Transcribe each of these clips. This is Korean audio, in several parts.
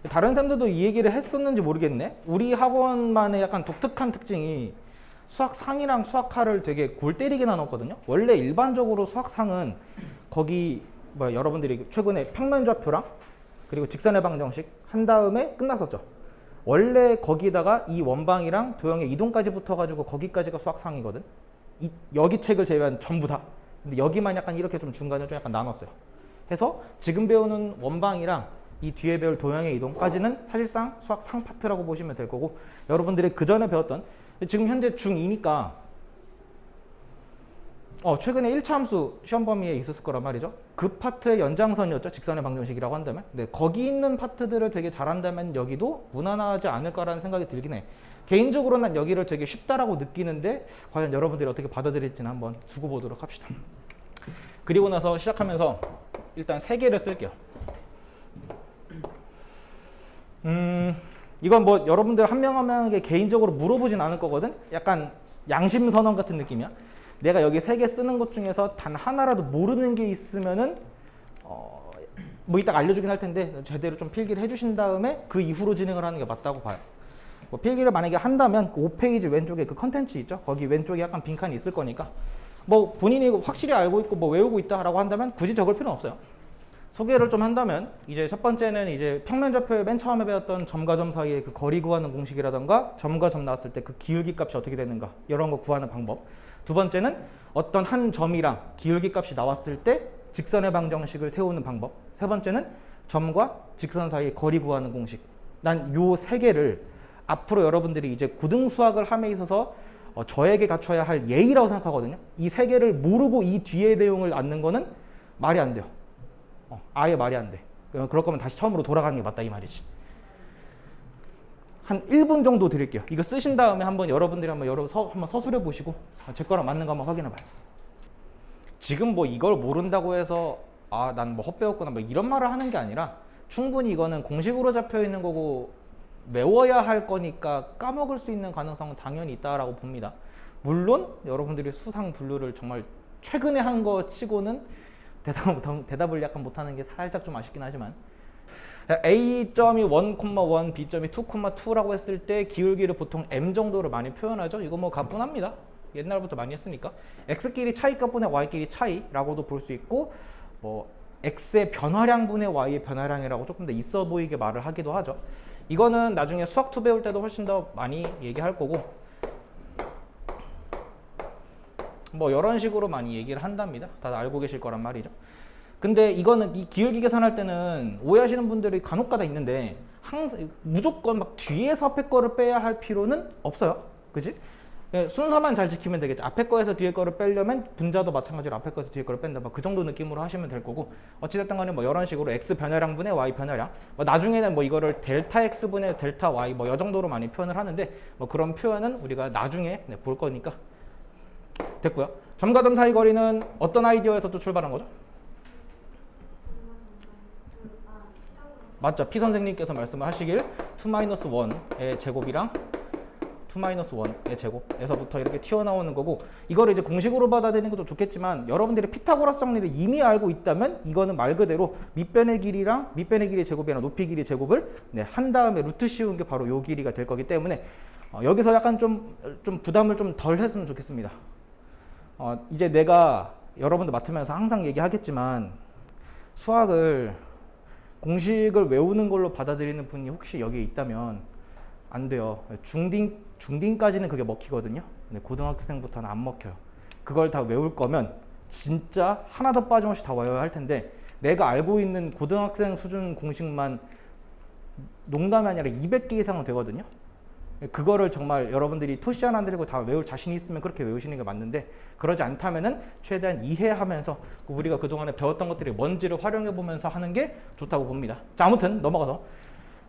다른 쌤들도 이 얘기를 했었는지 모르겠네. 우리 학원만의 약간 독특한 특징이 수학 상이랑 수학 하를 되게 골 때리게 나눴거든요. 원래 일반적으로 수학 상은 거기 뭐 여러분들이 최근에 평면좌표랑 그리고 직선의 방정식 한 다음에 끝났었죠. 원래 거기다가 이 원방이랑 도형의 이동까지 붙어가지고 거기까지가 수학상이거든. 여기 책을 제외한 전부 다. 근데 여기만 약간 이렇게 좀 중간에 좀 약간 나눴어요. 해서 지금 배우는 원방이랑 이 뒤에 배울 도형의 이동까지는 사실상 수학상 파트라고 보시면 될 거고, 여러분들이 그 전에 배웠던 지금 현재 중2니까 최근에 1차 함수 시험 범위에 있었을 거란 말이죠. 그 파트의 연장선이었죠. 직선의 방정식이라고 한다면. 네, 거기 있는 파트들을 되게 잘한다면 여기도 무난하지 않을까라는 생각이 들긴 해. 개인적으로는 난 여기를 되게 쉽다라고 느끼는데 과연 여러분들이 어떻게 받아들일지는 한번 두고 보도록 합시다. 그리고 나서 시작하면서 일단 3개를 쓸게요. 이건 뭐 여러분들 한 명 한 명에게 개인적으로 물어보진 않을 거거든. 약간 양심 선언 같은 느낌이야. 내가 여기 3개 쓰는 것 중에서 단 하나라도 모르는 게 있으면은 뭐 이따가 알려주긴 할 텐데 제대로 좀 필기를 해주신 다음에 그 이후로 진행을 하는 게 맞다고 봐요. 뭐 필기를 만약에 한다면 그 5페이지 왼쪽에 그 컨텐츠 있죠? 거기 왼쪽에 약간 빈칸이 있을 거니까 뭐 본인이 확실히 알고 있고 뭐 외우고 있다라고 한다면 굳이 적을 필요는 없어요. 소개를 좀 한다면 이제 첫 번째는 이제 평면좌표에 맨 처음에 배웠던 점과 점 사이의 그 거리 구하는 공식이라던가 점과 점 나왔을 때 그 기울기 값이 어떻게 되는가 이런 거 구하는 방법. 두 번째는 어떤 한 점이랑 기울기 값이 나왔을 때 직선의 방정식을 세우는 방법. 세 번째는 점과 직선 사이의 거리 구하는 공식. 난 요 3개를 앞으로 여러분들이 이제 고등수학을 함에 있어서 저에게 갖춰야 할 예의라고 생각하거든요. 이 3개를 모르고 이 뒤에 내용을 앉는 거는 말이 안 돼요. 아예 말이 안 돼. 그럴 거면 다시 처음으로 돌아가는 게 맞다 이 말이지. 한 1분 정도 드릴게요. 이거 쓰신 다음에 한번 여러분들이 한번 서술해 보시고 제 거랑 맞는 거 한번 확인해 봐요. 지금 뭐 이걸 모른다고 해서 난 뭐 헛배웠구나 뭐 이런 말을 하는 게 아니라 충분히 이거는 공식으로 잡혀 있는 거고 외워야 할 거니까 까먹을 수 있는 가능성은 당연히 있다라고 봅니다. 물론 여러분들이 수상 분류를 정말 최근에 한 거 치고는 대답을 약간 못하는 게 살짝 좀 아쉽긴 하지만 A점이 1,1, B점이 2,2라고 했을 때 기울기를 보통 M 정도로 많이 표현하죠. 이거 뭐 가뿐합니다. 옛날부터 많이 했으니까. X끼리 차이값분의 Y끼리 차이라고도 볼 수 있고 뭐 X의 변화량분의 Y의 변화량이라고 조금 더 있어 보이게 말을 하기도 하죠. 이거는 나중에 수학2 배울 때도 훨씬 더 많이 얘기할 거고 뭐 이런 식으로 많이 얘기를 한답니다. 다들 알고 계실 거란 말이죠. 근데 이거는 이 기울기 계산할 때는 오해하시는 분들이 간혹가다 있는데 항상 무조건 막 뒤에서 앞에 거를 빼야 할 필요는 없어요. 그지? 순서만 잘 지키면 되겠죠. 앞에 거에서 뒤에 거를 빼려면 분자도 마찬가지로 앞에 거에서 뒤에 거를 뺀다. 뭐 그 정도 느낌으로 하시면 될 거고 어찌됐든 간에 뭐 이런 식으로 x 변화량분의 y 변화량 뭐 나중에는 뭐 이거를 델타 x분의 델타 y 뭐 이 정도로 많이 표현을 하는데 뭐 그런 표현은 우리가 나중에 볼 거니까 됐고요. 점과 점 사이 거리는 어떤 아이디어에서 또 출발한 거죠? 맞죠? 피 선생님께서 말씀을 하시길 2-1의 제곱이랑 2-1의 제곱에서부터 이렇게 튀어나오는 거고 이거를 이제 공식으로 받아들이는 것도 좋겠지만 여러분들이 피타고라스 정리를 이미 알고 있다면 이거는 말 그대로 밑변의 길이랑 밑변의 길이의 제곱이랑 높이 길이의 제곱을 한 다음에 루트 씌운 게 바로 요 길이가 될 거기 때문에 여기서 약간 좀 부담을 좀 덜 했으면 좋겠습니다. 이제 내가 여러분들 맡으면서 항상 얘기하겠지만 수학을 공식을 외우는 걸로 받아들이는 분이 혹시 여기에 있다면 안 돼요. 중딩까지는 그게 먹히거든요. 근데 고등학생부터는 안 먹혀요. 그걸 다 외울 거면 진짜 하나도 빠짐없이 다 외워야 할 텐데 내가 알고 있는 고등학생 수준 공식만 농담이 아니라 200개 이상은 되거든요. 그거를 정말 여러분들이 토시 하나 들고 다 외울 자신이 있으면 그렇게 외우시는 게 맞는데 그러지 않다면은 최대한 이해하면서 우리가 그동안에 배웠던 것들이 뭔지를 활용해 보면서 하는 게 좋다고 봅니다. 자, 아무튼 넘어가서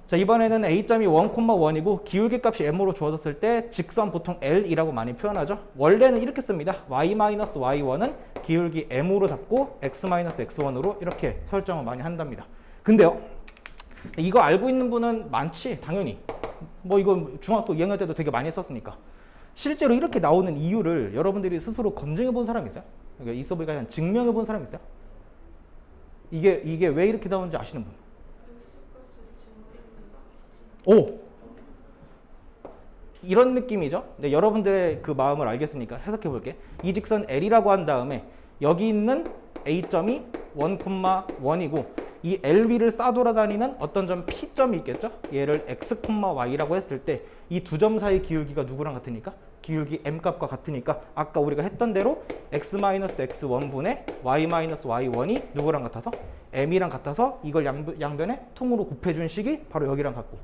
자, 이번에는 A점이 1,1이고 기울기 값이 M으로 주어졌을 때 직선 보통 L이라고 많이 표현하죠. 원래는 이렇게 씁니다. Y-Y1은 기울기 M으로 잡고 X-X1으로 이렇게 설정을 많이 한답니다. 근데요, 이거 알고 있는 분은 많지, 당연히. 뭐 이거 중학교 2학년 때도 되게 많이 했었으니까. 실제로 이렇게 나오는 이유를 여러분들이 스스로 검증해 본 사람 있어요? 그러니까 있어 보니까 그냥 증명해 본 사람 있어요? 이게 왜 이렇게 나오는지 아시는 분? 오! 이런 느낌이죠. 네, 여러분들의 그 마음을 알겠으니까 해석해 볼게. 이 직선 L이라고 한 다음에 여기 있는 A점이 1,1이고 이 L 위를 싸돌아다니는 어떤 점 P점이 있겠죠? 얘를 X, Y라고 했을 때 이 두 점 사이 기울기가 누구랑 같으니까? 기울기 M값과 같으니까 아까 우리가 했던 대로 X-X1분의 Y-Y1이 누구랑 같아서? M이랑 같아서 이걸 양변에 통으로 곱해준 식이 바로 여기랑 같고,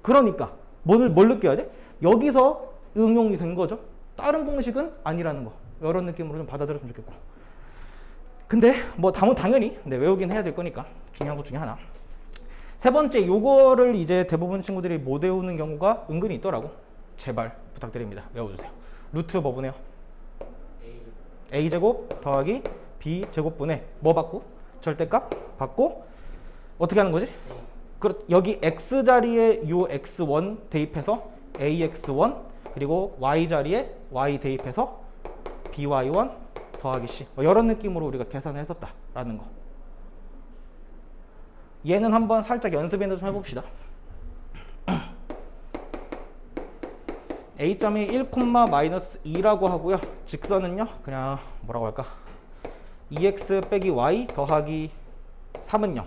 그러니까 뭘 느껴야 돼? 여기서 응용이 된 거죠. 다른 공식은 아니라는 거. 이런 느낌으로 좀 받아들였으면 좋겠고. 근데 뭐 당연히 외우긴 해야 될 거니까 중요한 것 중에 하나. 세 번째, 요거를 이제 대부분 친구들이 못 외우는 경우가 은근히 있더라고. 제발 부탁드립니다. 외워주세요. 루트 뭐 분해요? a제곱 더하기 b제곱분의 뭐 받고? 절대값 받고 어떻게 하는 거지? 여기 x 자리에 요 x1 대입해서 ax1 그리고 y 자리에 y 대입해서 by1 더하기 c, 이런 느낌으로 우리가 계산을 했었다라는 거. 얘는 한번 살짝 연습해서 좀 해봅시다. A점이 1,-2라고 하고요. 직선은요, 그냥 뭐라고 할까? 2x 빼기 y 더하기 3은 0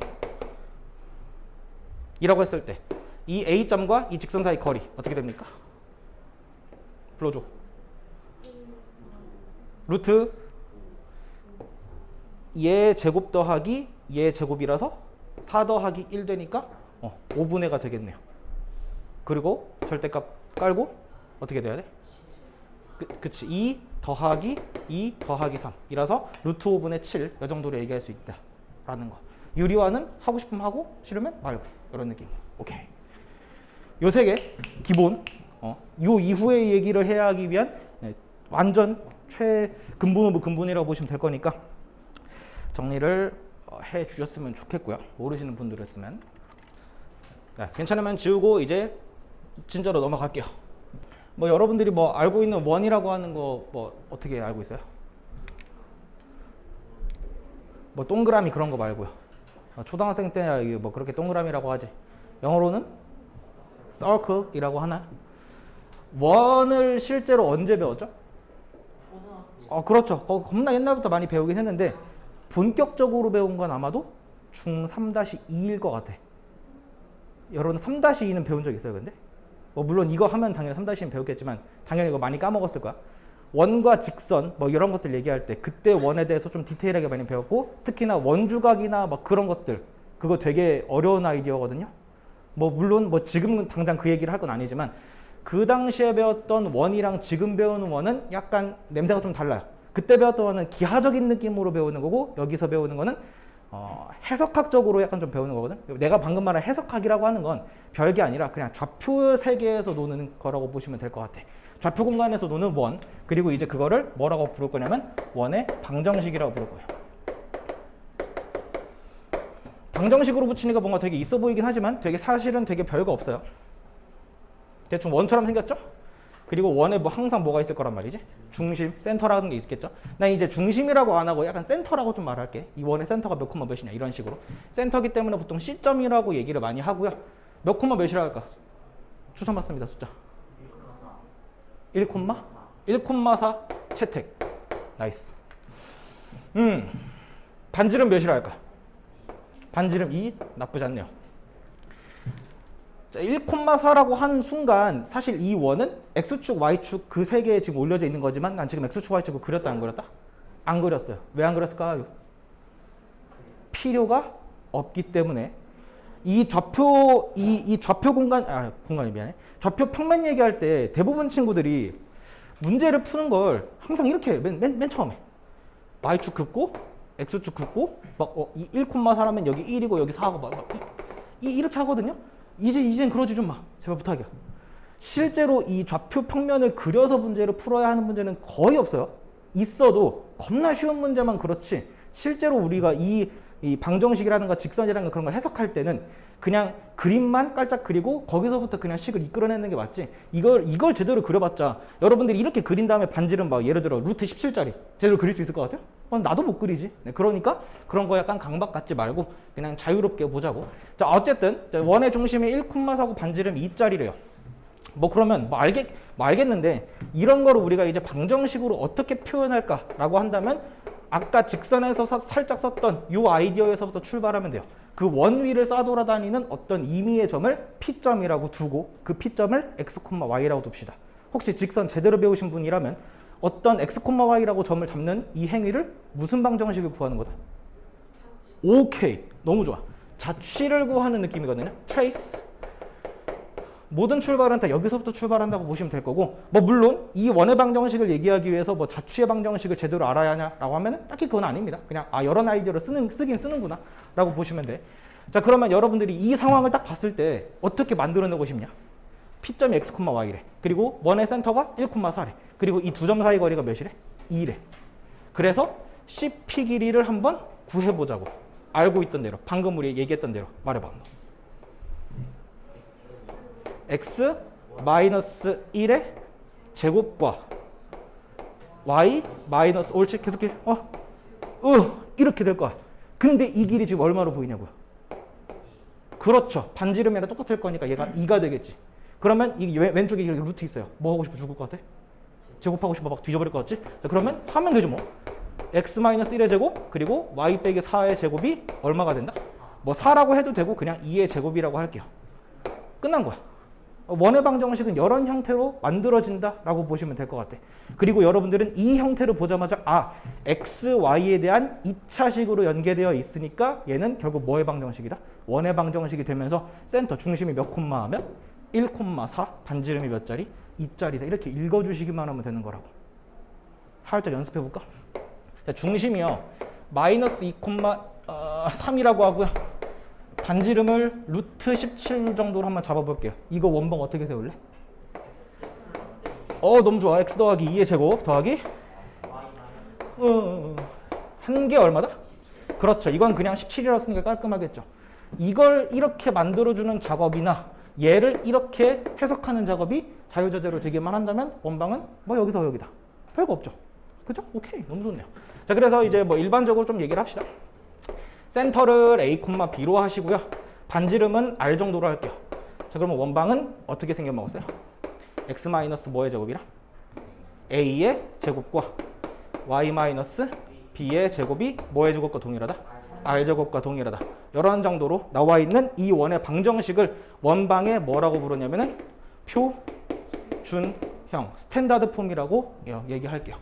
이라고 했을 때 이 A점과 이 직선 사이 거리 어떻게 됩니까? 불러줘. 루트 얘 제곱 더하기 얘 제곱이라서 4 더하기 1 되니까 5분의 가 되겠네요. 그리고 절대값 깔고 어떻게 돼야 돼? 그치, 2 더하기 2 더하기 3 이라서 루트 5분의 7 이 정도로 얘기할 수 있다 라는 거. 유리화는 하고 싶으면 하고 싫으면 말고, 이런 느낌. 오케이. 요 세 개 기본, 요 이후의 얘기를 해야 하기 위한 완전 최근본 오브 근본이라고 보시면 될 거니까 정리를 해 주셨으면 좋겠고요. 모르시는 분들이었으면 괜찮으면 지우고 이제 진짜로 넘어갈게요. 뭐 여러분들이 뭐 알고 있는 원이라고 하는 거 뭐 어떻게 알고 있어요? 뭐 동그라미 그런 거 말고요. 초등학생 때야 뭐 그렇게 동그라미라고 하지. 영어로는 circle이라고 하나? 원을 실제로 언제 배웠죠? 그렇죠. 겁나 옛날부터 많이 배우긴 했는데 본격적으로 배운 건 아마도 중3-2일 것 같아. 여러분 3-2는 배운 적 있어요, 근데? 뭐 물론 이거 하면 당연히 3-2는 배웠겠지만 당연히 이거 많이 까먹었을 거야. 원과 직선 뭐 이런 것들 얘기할 때 그때 원에 대해서 좀 디테일하게 많이 배웠고, 특히나 원주각이나 막 그런 것들 그거 되게 어려운 아이디어거든요. 뭐 물론 뭐 지금은 당장 그 얘기를 할 건 아니지만 그 당시에 배웠던 원이랑 지금 배우는 원은 약간 냄새가 좀 달라요. 그때 배웠던 원은 기하적인 느낌으로 배우는 거고 여기서 배우는 거는 해석학적으로 약간 좀 배우는 거거든. 내가 방금 말한 해석학이라고 하는 건 별게 아니라 그냥 좌표 세계에서 노는 거라고 보시면 될 것 같아. 좌표 공간에서 노는 원, 그리고 이제 그거를 뭐라고 부를 거냐면 원의 방정식이라고 부를 거예요. 방정식으로 붙이니까 뭔가 되게 있어 보이긴 하지만 사실은 되게 별거 없어요. 대충 원처럼 생겼죠? 그리고 원에 뭐 항상 뭐가 있을 거란 말이지? 중심, 센터라는 게 있겠죠? 난 이제 중심이라고 안 하고 약간 센터라고 좀 말할게. 이 원의 센터가 몇 콤마 몇이냐 이런 식으로. 센터기 때문에 보통 C점이라고 얘기를 많이 하고요. 몇 콤마 몇이라고 할까? 주소 맞습니다, 숫자. 1,4 채택. 나이스. 반지름 몇이라 할까? 반지름 2? 나쁘지 않네요. 자, 1,4라고 한 순간 사실 이 원은 X축, Y축 그 세 개에 지금 올려져 있는 거지만 난 지금 X축, Y축을 그렸다 안 그렸다? 안 그렸어요. 왜 안 그렸을까요? 필요가 없기 때문에. 이 좌표 공간이 미안해. 좌표 평면 얘기할 때 대부분 친구들이 문제를 푸는 걸 항상 이렇게 맨 처음에 Y축 긋고 X축 긋고 이 1,4라면 여기 1이고 여기 4하고 이렇게 하거든요. 이젠 그러지 좀 마. 제발 부탁이야. 실제로 이 좌표 평면을 그려서 문제를 풀어야 하는 문제는 거의 없어요. 있어도 겁나 쉬운 문제만 그렇지 실제로 우리가 이 방정식이라든가 직선이라든가 그런 걸 해석할 때는 그냥 그림만 깔짝 그리고 거기서부터 그냥 식을 이끌어내는 게 맞지, 이걸 제대로 그려봤자 여러분들이 이렇게 그린 다음에 반지름 막 예를 들어 루트 17짜리 제대로 그릴 수 있을 것 같아요? 나도 못 그리지. 네, 그러니까 그런 거 약간 강박 갖지 말고 그냥 자유롭게 보자고. 자, 어쨌든 원의 중심이 1,4고 반지름이 2짜리래요. 뭐 그러면 알겠는데 이런 거를 우리가 이제 방정식으로 어떻게 표현할까라고 한다면 아까 직선에서 살짝 썼던 이 아이디어에서부터 출발하면 돼요. 그 원 위를 싸돌아다니는 어떤 임의의 점을 P점이라고 두고 그 P점을 X, Y라고 둡시다. 혹시 직선 제대로 배우신 분이라면 어떤 X, Y라고 점을 잡는 이 행위를 무슨 방정식을 구하는 거다? 오케이, 너무 좋아. 자취를 구하는 느낌이거든요. trace. 모든 출발은 다 여기서부터 출발한다고 보시면 될 거고, 뭐 물론 이 원의 방정식을 얘기하기 위해서 뭐 자취의 방정식을 제대로 알아야 하냐라고 하면 딱히 그건 아닙니다. 그냥 여러 아이디어를 쓰긴 쓰는구나 라고 보시면 돼. 자, 그러면 여러분들이 이 상황을 딱 봤을 때 어떻게 만들어내고 싶냐? P점이 X, Y래. 그리고 원의 센터가 1,4래. 그리고 이 두 점 사이 거리가 몇이래? 2래. 그래서 CP 길이를 한번 구해보자고. 알고 있던 대로, 방금 우리 얘기했던 대로 말해봐 한번. X 마이너스 1의 제곱과 Y 마이너스 옳지? 계속해. 이렇게 될 거야. 근데 이 길이 지금 얼마로 보이냐고요? 그렇죠. 반지름이랑 똑같을 거니까 얘가 2가 되겠지. 그러면 이 왼쪽에 루트 있어요. 뭐 하고 싶어? 죽을 것 같아? 제곱하고 싶어? 막 뒤져버릴 것 같지? 자, 그러면 하면 되죠 뭐. X-1의 제곱 그리고 Y 빼기 4의 제곱이 얼마가 된다? 뭐 4라고 해도 되고 그냥 2의 제곱이라고 할게요. 끝난 거야. 원의 방정식은 이런 형태로 만들어진다라고 보시면 될 것 같아. 그리고 여러분들은 이 형태를 보자마자 x, y에 대한 2차식으로 연계되어 있으니까 얘는 결국 뭐의 방정식이다? 원의 방정식이 되면서 센터 중심이 몇 콤마 하면 1,4 반지름이 몇 짜리? 2짜리다. 이렇게 읽어주시기만 하면 되는 거라고. 살짝 연습해볼까? 자, 중심이요. 마이너스 2,3이라고 하고요. 반지름을 루트 17 정도로 한번 잡아볼게요. 이거 원방 어떻게 세울래? 너무 좋아. x 더하기 2의 제곱 더하기 한 개 얼마다? 그렇죠. 이건 그냥 17이라고 쓰니까 깔끔하겠죠. 이걸 이렇게 만들어주는 작업이나 얘를 이렇게 해석하는 작업이 자유자재로 되기만 한다면 원방은 뭐 여기서 여기다. 별거 없죠. 그죠? 오케이. 너무 좋네요. 자, 그래서 이제 뭐 일반적으로 좀 얘기를 합시다. 센터를 A, B로 하시고요. 반지름은 R 정도로 할게요. 자, 그러면 원방은 어떻게 생겨먹었어요? X 마이너스 뭐의 제곱이라? A의 제곱과 Y 마이너스 B의 제곱이 뭐의 제곱과 동일하다? R 제곱과 동일하다. 이런 정도로 나와 있는 이 원의 방정식을 원방에 뭐라고 부르냐면은 표준형, 스탠다드 폼이라고 얘기할게요.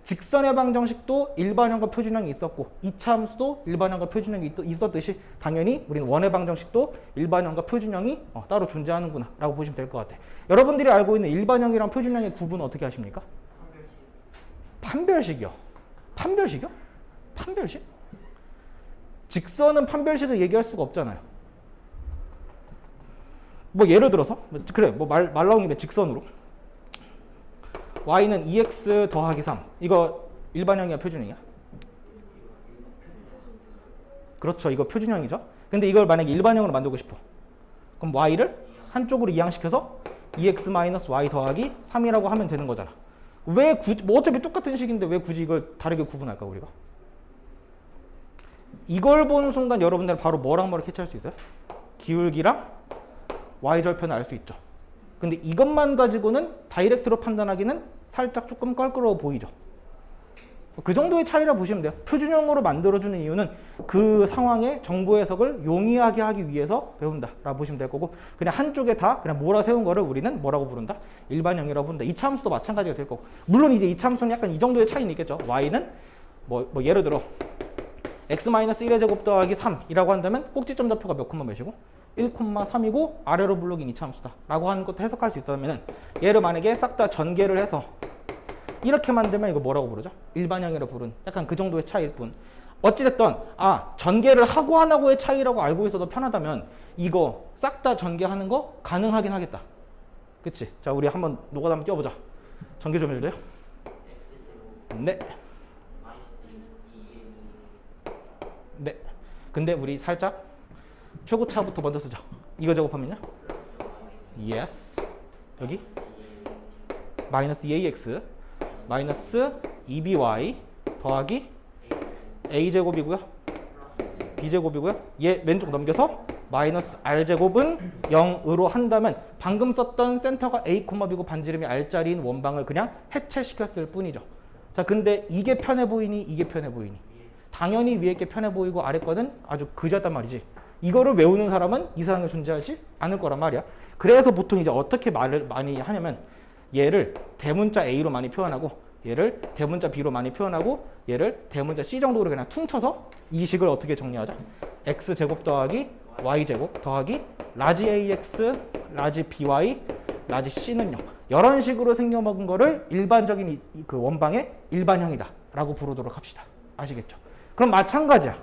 직선의 방정식도 일반형과 표준형이 있었고 이차함수도 일반형과 표준형이 있었듯이 당연히 우리는 원의 방정식도 일반형과 표준형이 따로 존재하는구나 라고 보시면 될 것 같아요. 여러분들이 알고 있는 일반형이랑 표준형의 구분은 어떻게 하십니까? 판별식이요. 판별식이요? 판별식? 직선은 판별식을 얘기할 수가 없잖아요. 뭐 예를 들어서 그래 뭐 말 나온 김에 직선으로 y는 2x 더하기 3. 이거 일반형이야 표준형이야? 그렇죠. 이거 표준형이죠. 근데 이걸 만약에 일반형으로 만들고 싶어. 그럼 y를 한쪽으로 이항시켜서 2x-y 더하기 3이라고 하면 되는 거잖아. 왜 뭐 어차피 똑같은 식인데 왜 굳이 이걸 다르게 구분할까 우리가? 이걸 보는 순간 여러분들은 바로 뭐랑 뭐를 캐치할 수 있어요? 기울기랑 y절편을 알 수 있죠. 근데 이것만 가지고는 다이렉트로 판단하기는 살짝 조금 껄끄러워 보이죠. 그 정도의 차이라 보시면 돼요. 표준형으로 만들어주는 이유는 그 상황의 정보 해석을 용이하게 하기 위해서 배운다라고 보시면 될 거고 그냥 한쪽에 다 그냥 몰아세운 거를 우리는 뭐라고 부른다? 일반형이라고 부른다. 이차함수도 마찬가지가 될 거고 물론 이제 이차함수는 약간 이 정도의 차이는 있겠죠. y는 뭐 예를 들어 x-1의 제곱 더하기 3이라고 한다면 꼭지점 좌표가 몇 콤마 몇이고? 1,3이고 아래로 블록인 이차함수다 라고 하는 것도 해석할 수 있다면 얘를 만약에 싹 다 전개를 해서 이렇게 만들면 이거 뭐라고 부르죠? 일반형이라고 부른 약간 그 정도의 차이일 뿐. 어찌됐든 전개를 하고 안 하고의 차이라고 알고 있어도 편하다면 이거 싹 다 전개하는 거 가능하긴 하겠다. 그치? 자, 우리 한번 노가다 한번 띄워보자. 전개 좀 해줄래요? 네. 네. 근데 우리 살짝 최고차부터 먼저 쓰자. 이거 작업하면요? yes. 여기 마이너스 2ax 마이너스 2by 더하기 a제곱이고요. b제곱이고요. 얘 왼쪽 넘겨서 마이너스 r제곱은 0으로 한다면 방금 썼던 센터가 a, b고 반지름이 r자리인 원방을 그냥 해체시켰을 뿐이죠. 자, 근데 이게 편해 보이니 이게 편해 보이니? 당연히 위에 게 편해 보이고 아래 거는 아주 그지였단 말이지. 이거를 외우는 사람은 이 세상에 존재하지 않을 거란 말이야. 그래서 보통 이제 어떻게 말을 많이 하냐면 얘를 대문자 a로 많이 표현하고 얘를 대문자 b로 많이 표현하고 얘를 대문자 c 정도로 그냥 퉁쳐서 이 식을 어떻게 정리하자? x제곱 더하기 y제곱 더하기 라지 ax 라지 by 라지 c는 0 이런 식으로 생겨먹은 거를 일반적인 그 원방의 일반형이다 라고 부르도록 합시다. 아시겠죠? 그럼 마찬가지야.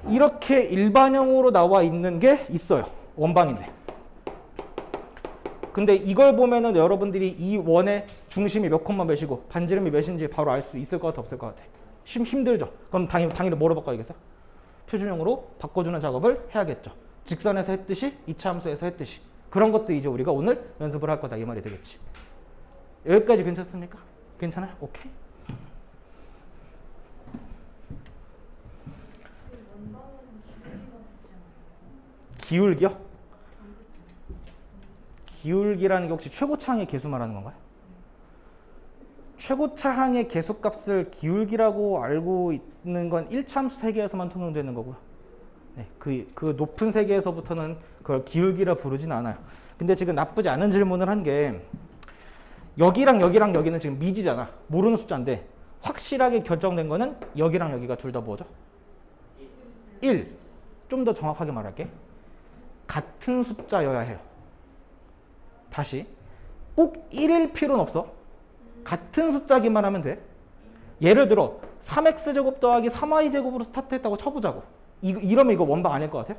이렇게 일반형으로 나와 있는 게 있어요. 원방인데. 근데 이걸 보면은 여러분들이 이 원의 중심이 몇 콤마 몇이고 반지름이 몇인지 바로 알 수 있을 것 같아, 없을 것 같아? 힘들죠? 그럼 당연히 뭐로 바꿔야겠어? 표준형으로 바꿔주는 작업을 해야겠죠. 직선에서 했듯이 이차함수에서 했듯이 그런 것도 이제 우리가 오늘 연습을 할 거다 이 말이 되겠지. 여기까지 괜찮습니까? 괜찮아요? 오케이. 기울기요? 기울기라는 게 혹시 최고차항의 개수 말하는 건가요? 최고차항의 개수값을 기울기라고 알고 있는 건 1차함수 세계에서만 통용되는 거고요. 네, 그 높은 세계에서부터는 그걸 기울기라 부르진 않아요. 근데 지금 나쁘지 않은 질문을 한 게 여기랑 여기랑 여기는 지금 미지잖아. 모르는 숫자인데 확실하게 결정된 거는 여기랑 여기가 둘 다 뭐죠? 1. 좀 더 정확하게 말할게. 같은 숫자여야 해요. 다시. 꼭 1일 필요는 없어. 같은 숫자기만 하면 돼. 예를 들어 3x제곱 더하기 3y제곱으로 스타트했다고 쳐보자고. 이러면 이거 원방 아닐 것 같아요?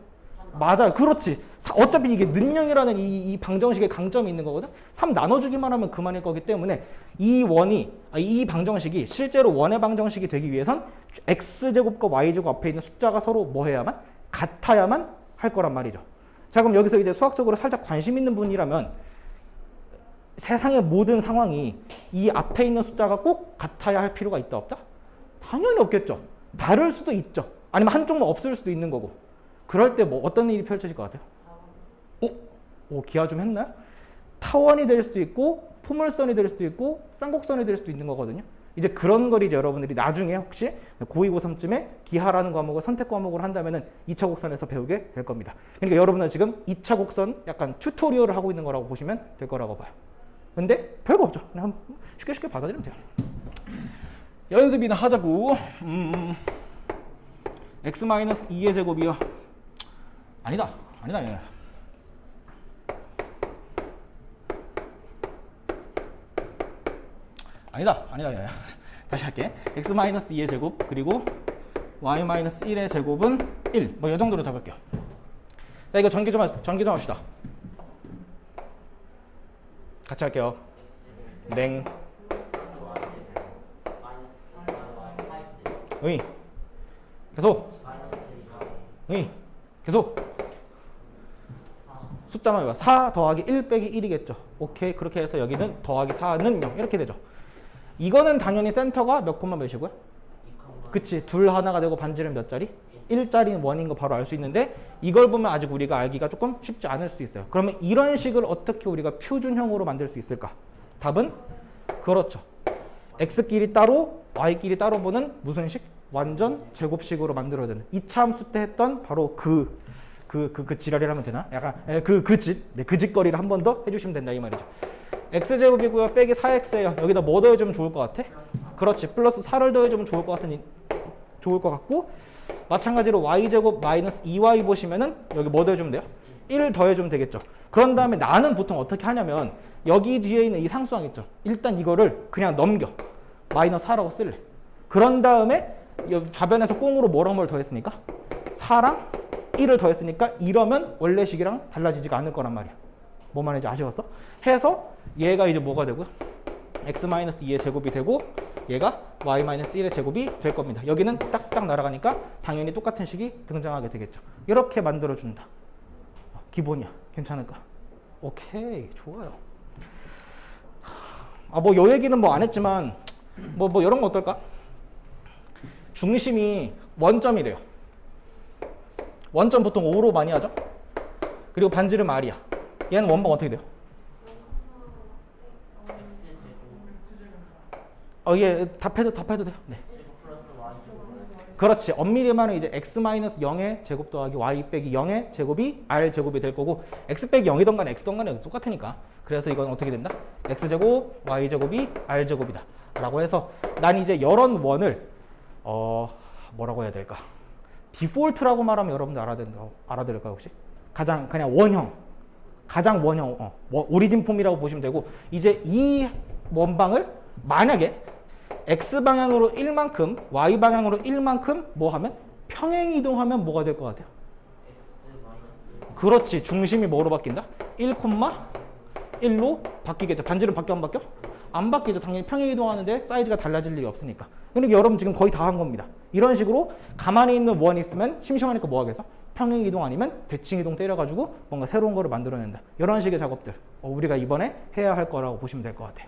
맞아요. 그렇지. 어차피 이게 는형이라는 이 방정식에 강점이 있는 거거든. 3 나눠주기만 하면 그만일 거기 때문에 이 방정식이 실제로 원의 방정식이 되기 위해선 x제곱과 y제곱 앞에 있는 숫자가 서로 뭐 해야만? 같아야만 할 거란 말이죠. 자, 그럼 여기서 이제 수학적으로 살짝 관심 있는 분이라면 세상의 모든 상황이 이 앞에 있는 숫자가 꼭 같아야 할 필요가 있다 없다? 당연히 없겠죠. 다를 수도 있죠. 아니면 한쪽만 없을 수도 있는 거고. 그럴 때 뭐 어떤 일이 펼쳐질 것 같아요? 기하 좀 했나요? 타원이 될 수도 있고 포물선이 될 수도 있고 쌍곡선이 될 수도 있는 거거든요. 이제 그런 걸 이제 여러분들이 나중에 혹시 고2, 고3쯤에 기하라는 과목을 선택 과목으로 한다면은 2차 곡선에서 배우게 될 겁니다. 그러니까 여러분은 지금 2차 곡선 약간 튜토리얼을 하고 있는 거라고 보시면 될 거라고 봐요. 근데 별거 없죠. 그냥 쉽게 받아들이면 돼요. 연습이나 하자고. x-2의 제곱이요. 아니다. 다시 할게. x-2의 제곱 그리고 y-1의 제곱은 1. 뭐 이 정도로 잡을게요. 자, 이거 전개 좀 합시다. 같이 할게요. 냉. 계속. 숫자만 봐. 4 더하기 1 빼기 1이겠죠. 오케이. 그렇게 해서 여기는 더하기 4는 0 이렇게 되죠. 이거는 당연히 센터가 몇 콤마 몇이고요? 그치. 둘 하나가 되고 반지름 몇 자리? 1자리는 원인 거 바로 알 수 있는데 이걸 보면 아직 우리가 알기가 조금 쉽지 않을 수 있어요. 그러면 이런 식을 어떻게 우리가 표준형으로 만들 수 있을까? 답은 그렇죠. x끼리 따로 y끼리 따로 보는 무슨 식? 완전 제곱식으로 만들어야 되는 2차 함수 때 했던 바로 그 지랄이라면 되나? 약간 그 짓거리를 한 번 더 해주시면 된다 이 말이죠. x제곱이고요. 빼기 4x예요. 여기다 뭐 더해주면 좋을 것 같아? 그렇지. 플러스 4를 더해주면 좋을 것 같고 마찬가지로 y제곱 마이너스 2y 보시면은 여기 뭐 더해주면 돼요? 1 더해주면 되겠죠. 그런 다음에 나는 보통 어떻게 하냐면 여기 뒤에 있는 이 상수항 있죠. 일단 이거를 그냥 넘겨. 마이너스 4라고 쓸래. 그런 다음에 좌변에서 꽁으로 뭐랑 뭘 더했으니까 4랑 1을 더했으니까 이러면 원래 식이랑 달라지지가 않을 거란 말이야. 뭐 말인지 아쉬웠어? 해서 얘가 이제 뭐가 되고요? x-2의 제곱이 되고 얘가 y-1의 제곱이 될 겁니다. 여기는 딱딱 날아가니까 당연히 똑같은 식이 등장하게 되겠죠. 이렇게 만들어준다. 기본이야. 괜찮을까? 오케이. 좋아요. 뭐 요 얘기는 뭐 안 했지만 뭐 이런 거 어떨까? 중심이 원점이래요. 원점 보통 5로 많이 하죠. 그리고 반지름 R이야. 얘는 원방 어떻게 돼요? 예, 답해도 돼요. 네. 그렇지. 엄밀히만 이제 x-0의 제곱 더하기 y 빼기 0의 제곱이 r 제곱이 될 거고 x 빼기 0이던 간에 x던 간에 똑같으니까. 그래서 이건 어떻게 된다? x 제곱 y 제곱이 r 제곱이다. 라고 해서 난 이제 이런 원을 뭐라고 해야 될까? 디폴트라고 말하면 여러분들 알아들을까요 혹시? 가장 그냥 원형, 가장 원형, 오리진 폼이라고 보시면 되고 이제 이 원방을 만약에 x 방향으로 1만큼, y 방향으로 1만큼 뭐 하면 평행 이동하면 뭐가 될 것 같아요? 그렇지. 중심이 뭐로 바뀐다? 1,1로 바뀌겠죠. 반지름 바뀌어 안 바뀌어? 안 바뀌죠. 당연히 평행 이동하는데 사이즈가 달라질 일이 없으니까. 그러니까 여러분 지금 거의 다 한 겁니다. 이런 식으로 가만히 있는 원이 있으면 심심하니까 뭐 하겠어? 평행 이동 아니면 대칭 이동 때려가지고 뭔가 새로운 거를 만들어낸다. 이런 식의 작업들 우리가 이번에 해야 할 거라고 보시면 될 것 같아요.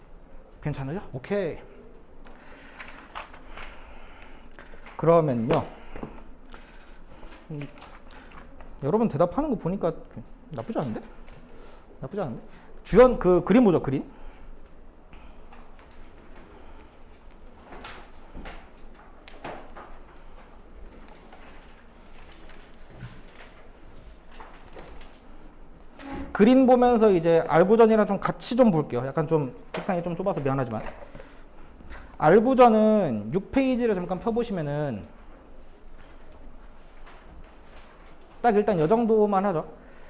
괜찮아요? 오케이. 그러면요. 여러분 대답하는 거 보니까 나쁘지 않은데? 나쁘지 않은데? 주연 그 그림 보죠, 그림. 그림 보면서 이제 알구전이랑 좀 같이 좀 볼게요. 약간 좀 책상이 좀 좁아서 미안하지만 알구전은 6페이지를 잠깐 펴보시면은 딱 일단 이 정도만 하죠.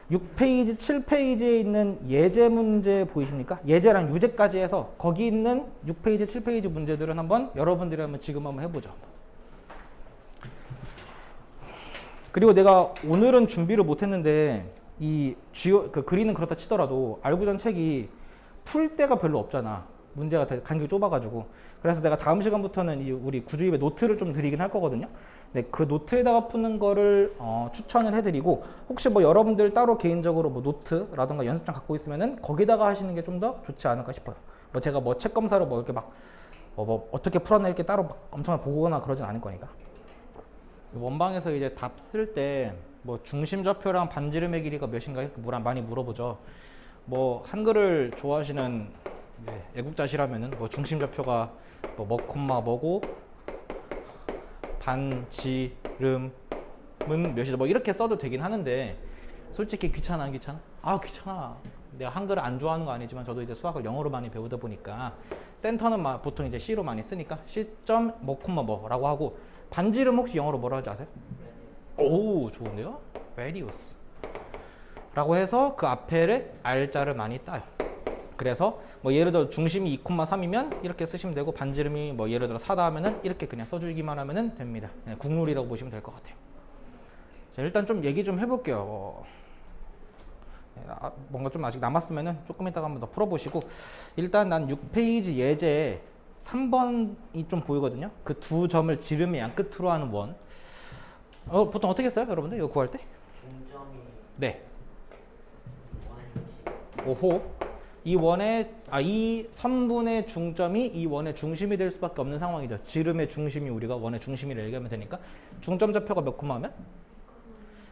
6페이지, 7페이지에 있는 예제 문제 보이십니까? 예제랑 유제까지 해서 거기 있는 6페이지, 7페이지 문제들은 한번 여러분들이 지금 한번 해보죠. 그리고 내가 오늘은 준비를 못했는데 이 그 그리는 그렇다 치더라도 알구전 책이 풀 데가 별로 없잖아. 문제가 간격이 좁아가지고. 그래서 내가 다음 시간부터는 우리 구주입에 노트를 좀 드리긴 할 거거든요. 네, 그 노트에다가 푸는 거를 추천을 해드리고 혹시 뭐 여러분들 따로 개인적으로 뭐 노트라든가 연습장 갖고 있으면은 거기다가 하시는 게 좀 더 좋지 않을까 싶어요. 뭐 제가 뭐 책 검사로 뭐 이렇게 막 뭐 어떻게 풀어낼게 따로 막 엄청 보거나 그러진 않을 거니까. 원방에서 이제 답 쓸 때 뭐 중심 좌표랑 반지름의 길이가 몇인가 이렇게 많이 물어보죠. 뭐 한글을 좋아하시는 애국자시라면은 뭐 중심 좌표가 뭐 콤마 뭐고 반지름은 몇이다 뭐 이렇게 써도 되긴 하는데 솔직히 귀찮아 안 귀찮아? 아 귀찮아. 내가 한글을 안 좋아하는 거 아니지만 저도 이제 수학을 영어로 많이 배우다 보니까 센터는 보통 이제 C로 많이 쓰니까 C.점 뭐 콤마 뭐라고 하고 반지름 혹시 영어로 뭐라 하지 아세요? 오 좋은데요? radius 라고 해서 그 앞에를 R자를 많이 따요. 그래서 뭐 예를 들어 중심이 2,3이면 이렇게 쓰시면 되고 반지름이 뭐 예를 들어 4다 하면은 이렇게 그냥 써주기만 하면은 됩니다. 네, 국룰이라고 보시면 될 것 같아요. 자, 일단 좀 얘기 좀 해볼게요. 뭔가 좀 아직 남았으면은 조금 이따가 한번 더 풀어보시고 일단 난 6페이지 예제 3번이 좀 보이거든요. 그 두 점을 지름의 양 끝으로 하는 원. 보통 어떻게 써요, 여러분들? 이거 구할 때? 중점이 네. 원의 중심. 오호. 이 선분의 중점이 이 원의 중심이 될 수밖에 없는 상황이죠. 지름의 중심이 우리가 원의 중심이라 얘기하면 되니까 중점 좌표가 몇 콤마면?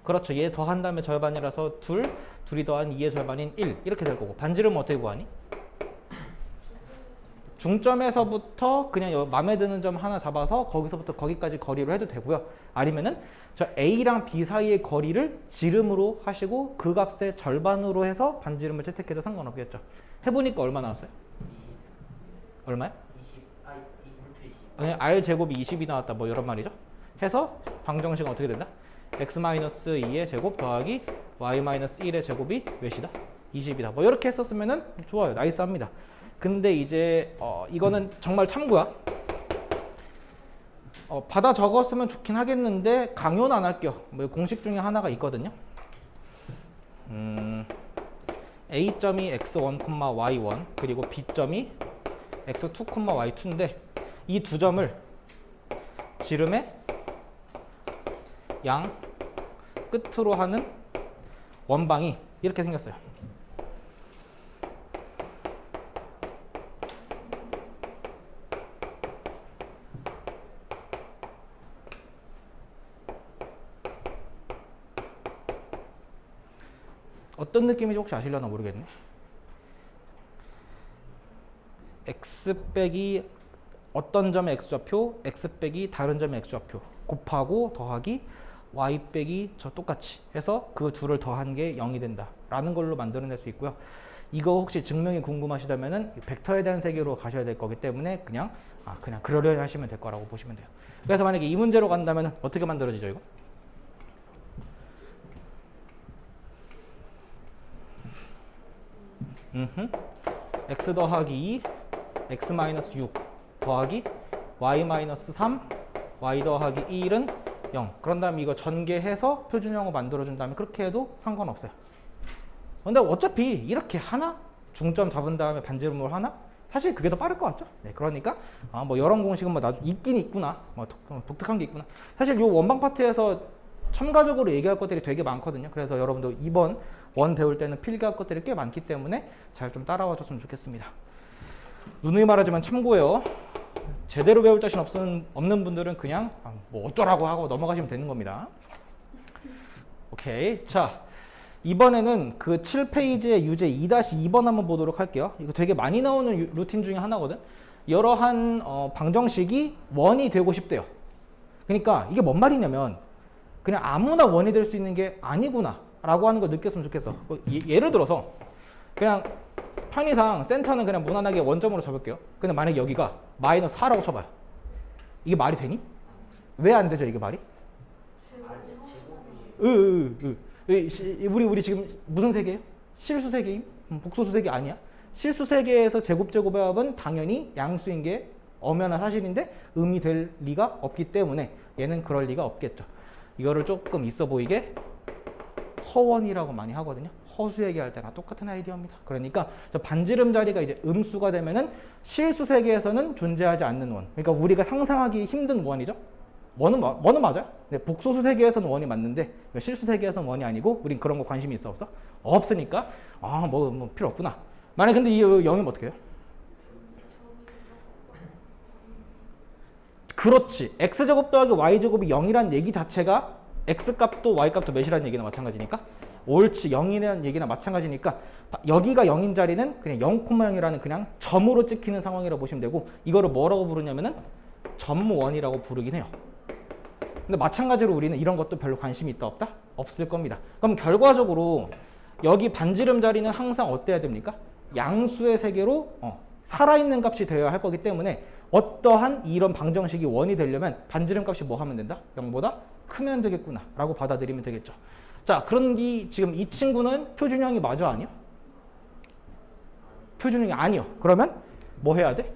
그렇죠. 얘 더한 다음에 절반이라서 둘이 더한 2의 절반인 1 이렇게 될 거고 반지름은 어떻게 구하니? 중점에서부터 그냥 마음에 드는 점 하나 잡아서 거기서부터 거기까지 거리로 해도 되고요. 아니면은 저 A랑 B 사이의 거리를 지름으로 하시고 그 값의 절반으로 해서 반지름을 채택해도 상관없겠죠. 해보니까 얼마 나왔어요? 20. 얼마야? 20. 루트 20. 아니, R 제곱이 20이 나왔다 뭐 이런 말이죠. 해서 방정식은 어떻게 된다? x-2의 제곱 더하기 y-1의 제곱이 몇이다? 20이다. 뭐 이렇게 했었으면은 좋아요. 나이스합니다. 근데 이제 이거는 정말 참고야. 받아 적었으면 좋긴 하겠는데 강요는 안 할게요. 뭐 공식 중에 하나가 있거든요. A점이 x1, y1 그리고 B점이 x2, y2인데 이 두 점을 지름의 양 끝으로 하는 원방이 이렇게 생겼어요. 어떤 느낌인지 혹시 아시려나 모르겠네. x 빼기 어떤 점의 x좌표, x 빼기 다른 점의 x좌표 곱하고 더하기 y 빼기 저 똑같이 해서 그 둘을 더한 게 0이 된다 라는 걸로 만들어낼 수 있고요. 이거 혹시 증명이 궁금하시다면은 벡터에 대한 세계로 가셔야 될 거기 때문에 그냥 그러려 하시면 될 거라고 보시면 돼요. 그래서 만약에 이 문제로 간다면 어떻게 만들어지죠 이거? x 더하기 2 x 마이너스 6 더하기 y 마이너스 3 y 더하기 1은 0. 그런 다음에 이거 전개해서 표준형으로 만들어준 다음에 그렇게 해도 상관없어요. 근데 어차피 이렇게 하나? 중점 잡은 다음에 반지름으로 하나? 사실 그게 더 빠를 것 같죠? 네, 그러니까 뭐 이런 공식은 뭐 나중에 있긴 있구나. 뭐 독특한 게 있구나. 사실 이 원방 파트에서 첨가적으로 얘기할 것들이 되게 많거든요. 그래서 여러분도 이번 원 배울 때는 필기할 것들이 꽤 많기 때문에 잘 좀 따라와 줬으면 좋겠습니다. 누누이 말하지만 참고요. 제대로 배울 자신 없는 분들은 그냥 뭐 어쩌라고 하고 넘어가시면 되는 겁니다. 오케이. 자, 이번에는 그 7페이지의 유제 2-2번 한번 보도록 할게요. 이거 되게 많이 나오는 루틴 중에 하나거든. 여러한 방정식이 원이 되고 싶대요. 그러니까 이게 뭔 말이냐면 그냥 아무나 원이 될 수 있는 게 아니구나 라고 하는 걸 느꼈으면 좋겠어. 예를 들어서 그냥 편의상 센터는 그냥 무난하게 원점으로 잡을게요. 근데 만약에 여기가 마이너스 4라고 쳐봐요. 이게 말이 되니? 왜 안 되죠 이게 말이? 우리 지금 무슨 세계예요? 실수 세계임? 복소수 세계 아니야? 실수 세계에서 제곱제곱합은 당연히 양수인 게 엄연한 사실인데 음이 될 리가 없기 때문에 얘는 그럴 리가 없겠죠. 이거를 조금 있어 보이게 허원이라고 많이 하거든요. 허수 얘기할 때나 똑같은 아이디어입니다. 그러니까 저 반지름 자리가 이제 음수가 되면은 실수 세계에서는 존재하지 않는 원. 그러니까 우리가 상상하기 힘든 원이죠. 원은 맞아요. 네, 복소수 세계에서는 원이 맞는데 실수 세계에서는 원이 아니고 우린 그런 거 관심이 있어 없어? 없으니까 뭐 필요 없구나. 만약 근데 이 0이면 어떻게 해요? 그렇지. x제곱 더하기 y제곱이 0이라는 얘기 자체가 x값도 y값도 몇이라는 얘기나 마찬가지니까 옳지 0이라는 얘기나 마찬가지니까 여기가 0인 자리는 그냥 0,0이라는 그냥 점으로 찍히는 상황이라고 보시면 되고 이거를 뭐라고 부르냐면은 점원이라고 부르긴 해요. 근데 마찬가지로 우리는 이런 것도 별로 관심이 있다 없다? 없을 겁니다. 그럼 결과적으로 여기 반지름 자리는 항상 어때야 됩니까? 양수의 세계로 살아있는 값이 되어야 할 거기 때문에 어떠한 이런 방정식이 원이 되려면 반지름 값이 뭐 하면 된다? 0보다 크면 되겠구나 라고 받아들이면 되겠죠. 자, 그런데 지금 이 친구는 표준형이 맞아 아니요? 표준형이 아니요. 그러면 뭐 해야 돼?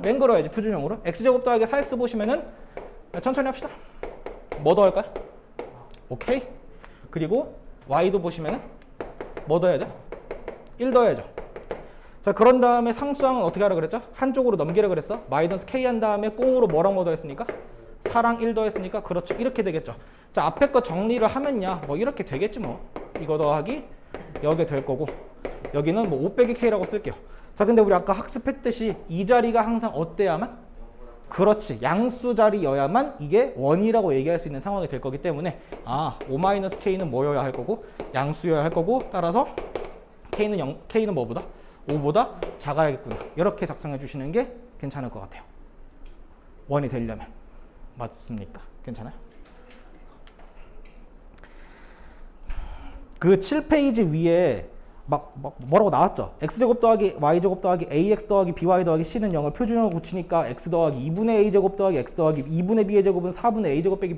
맨 걸어야지 표준형으로. x제곱 더하기 4x 보시면은 천천히 합시다. 뭐 더할까요? 오케이. 그리고 y도 보시면은 뭐 더해야 돼? 1 더해야죠. 자, 그런 다음에 상수항은 어떻게 하라 그랬죠? 한쪽으로 넘기라 그랬어. 마이너스 k 한 다음에 꽁으로 뭐랑 뭐 더했으니까? 4랑 1 더했으니까 그렇죠. 이렇게 되겠죠. 자, 앞에 거 정리를 하면야 뭐 이렇게 되겠지 뭐. 이거 더하기 여기 될 거고 여기는 뭐 5 빼기 k라고 쓸게요. 자, 근데 우리 아까 학습했듯이 이 자리가 항상 어때야만? 그렇지. 양수 자리여야만 이게 원이라고 얘기할 수 있는 상황이 될 거기 때문에 5-k는 뭐여야 할 거고 양수여야 할 거고 따라서 k는 뭐보다? 5보다 작아야겠구나. 이렇게 작성해 주시는 게 괜찮을 것 같아요. 원이 되려면. 맞습니까? 괜찮아요? 그 7페이지 위에 뭐라고 나왔죠? x제곱 더하기 y제곱 더하기 ax 더하기 by 더하기 c는 0을 표준형으로 붙이니까 x 더하기 2분의 a제곱 더하기 x 더하기 2분의 b의 제곱은 4분의 a제곱 빼기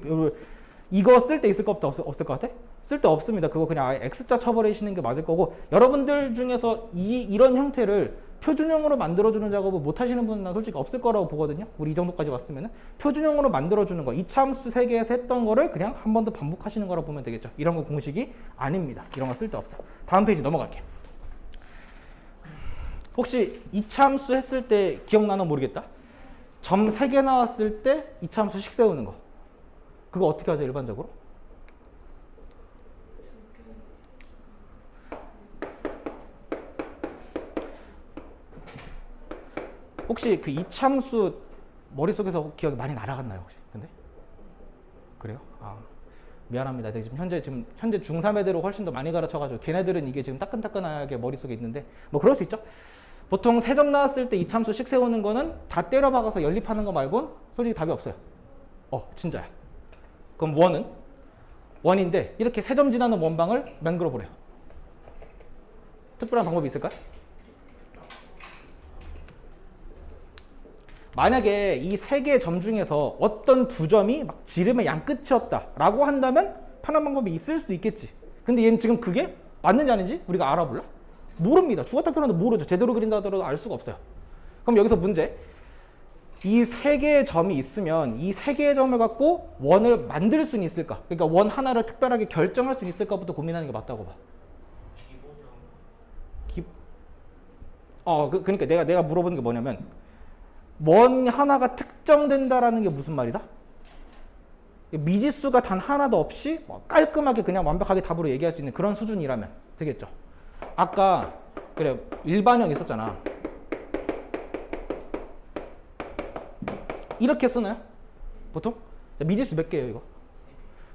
이거 쓸 때 있을 것 없다? 없을 것 같아? 쓸 때 없습니다. 그거 그냥 아예 x자 쳐버리시는 게 맞을 거고 여러분들 중에서 이런 형태를 표준형으로 만들어주는 작업을 못 하시는 분은 난 솔직히 없을 거라고 보거든요. 우리 이 정도까지 왔으면은 표준형으로 만들어주는 거 이차함수 세계에서 했던 거를 그냥 한 번 더 반복하시는 거라고 보면 되겠죠. 이런 거 공식이 아닙니다. 이런 거 쓸 데 없어. 다음 페이지 넘어갈게요. 혹시 이차함수 했을 때 기억나나 모르겠다. 점 3개 나왔을 때 이차함수씩 세우는 거. 그거 어떻게 하죠 일반적으로? 혹시 그 이차함수 머릿속에서 기억이 많이 날아갔나요 혹시? 근데? 그래요? 미안합니다. 내가 지금 현재 중3 애들을 훨씬 더 많이 가르쳐가지고 걔네들은 이게 지금 따끈따끈하게 머릿속에 있는데 뭐 그럴 수 있죠. 보통 세 점 나왔을 때 이참수 식 세우는 거는 다 때려 박아서 연립하는 거 말곤 솔직히 답이 없어요. 진짜야. 그럼 원인데 이렇게 세 점 지나는 원방을 맹글어 보래요. 특별한 방법이 있을까? 만약에 이 세 개의 점 중에서 어떤 두 점이 막 지름의 양끝이었다라고 한다면 편한 방법이 있을 수도 있겠지. 근데 얘는 지금 그게 맞는지 아닌지 우리가 알아볼라? 모릅니다. 죽었다 깨어나도 모르죠. 제대로 그린다 하더라도 알 수가 없어요. 그럼 여기서 문제. 이 세 개의 점이 있으면 이 세 개의 점을 갖고 원을 만들 수는 있을까? 그러니까 원 하나를 특별하게 결정할 수 있을까부터 고민하는 게 맞다고 봐. 그러니까 내가 물어보는 게 뭐냐면 원 하나가 특정된다라는 게 무슨 말이다? 미지수가 단 하나도 없이 깔끔하게 그냥 완벽하게 답으로 얘기할 수 있는 그런 수준이라면 되겠죠. 아까 그래 일반형 있었잖아. 이렇게 쓰나요? 보통? 미지수 몇 개예요 이거?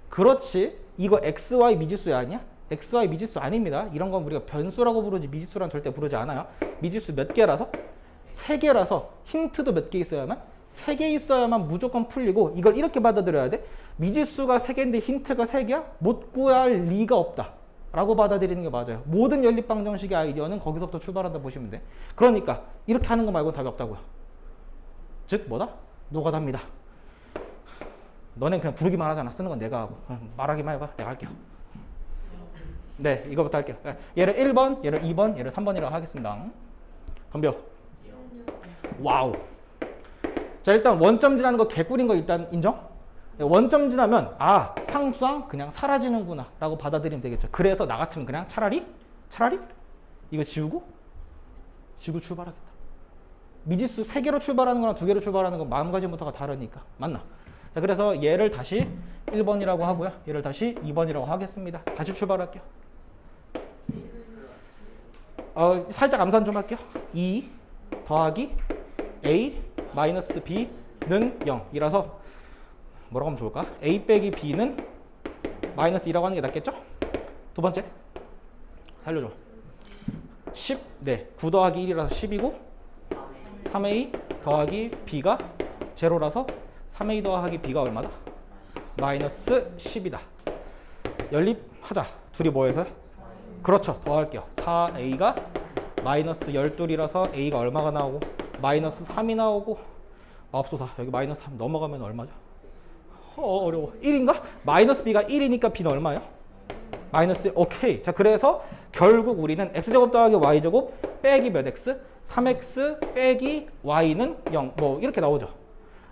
그렇지. 이거 XY 미지수 아니야? XY 미지수 아닙니다. 이런 건 우리가 변수라고 부르지 미지수란 절대 부르지 않아요. 미지수 몇 개라서? 3개라서 힌트도 몇 개 있어야만? 3개 있어야만 무조건 풀리고 이걸 이렇게 받아들여야 돼. 미지수가 3개인데 힌트가 3개야? 못 구할 리가 없다 라고 받아들이는 게 맞아요. 모든 연립방정식의 아이디어는 거기서부터 출발한다 보시면 돼. 그러니까 이렇게 하는 거 말고는 답이 없다고요. 즉 뭐다? 노가다입니다. 너넨 그냥 부르기만 하잖아. 쓰는 건 내가 하고. 말하기만 해봐. 내가 할게요. 네, 이거부터 할게요. 얘를 1번, 얘를 2번, 얘를 3번이라고 하겠습니다. 덤벼. 와우. 자, 일단 원점 지나는 거 개꿀인 거 일단 인정? 원점 지나면 상수항 그냥 사라지는구나 라고 받아들이면 되겠죠. 그래서 나 같으면 그냥 차라리 이거 지우고 출발하겠다. 미지수 3개로 출발하는 거랑 2개로 출발하는 건 마음가짐부터가 다르니까. 맞나? 자, 그래서 얘를 다시 1번이라고 하고요. 얘를 다시 2번이라고 하겠습니다. 다시 출발할게요. 살짝 암산 좀 할게요. 2 더하기 A 마이너스 B는 0이라서 뭐라고 하면 좋을까? A 빼기 B는 마이너스 2라고 하는 게 낫겠죠? 두 번째 살려줘. 10, 네, 9 더하기 1이라서 10이고 3A 더하기 B가 제로라서 3A 더하기 B가 얼마다? 마이너스 10이다. 연립하자. 둘이 뭐해서요? 그렇죠. 더할게요. 4A가 마이너스 12이라서 A가 얼마가 나오고 마이너스 3이 나오고 맙소사 여기 마이너스 3 넘어가면 얼마죠? 어려워. 1인가? 마이너스 B가 1이니까 B는 얼마예요? 마이너스 1. 오케이. 자, 그래서 결국 우리는 X제곱 더하기 Y제곱 빼기 몇 X? 3X 빼기 Y는 0. 뭐 이렇게 나오죠.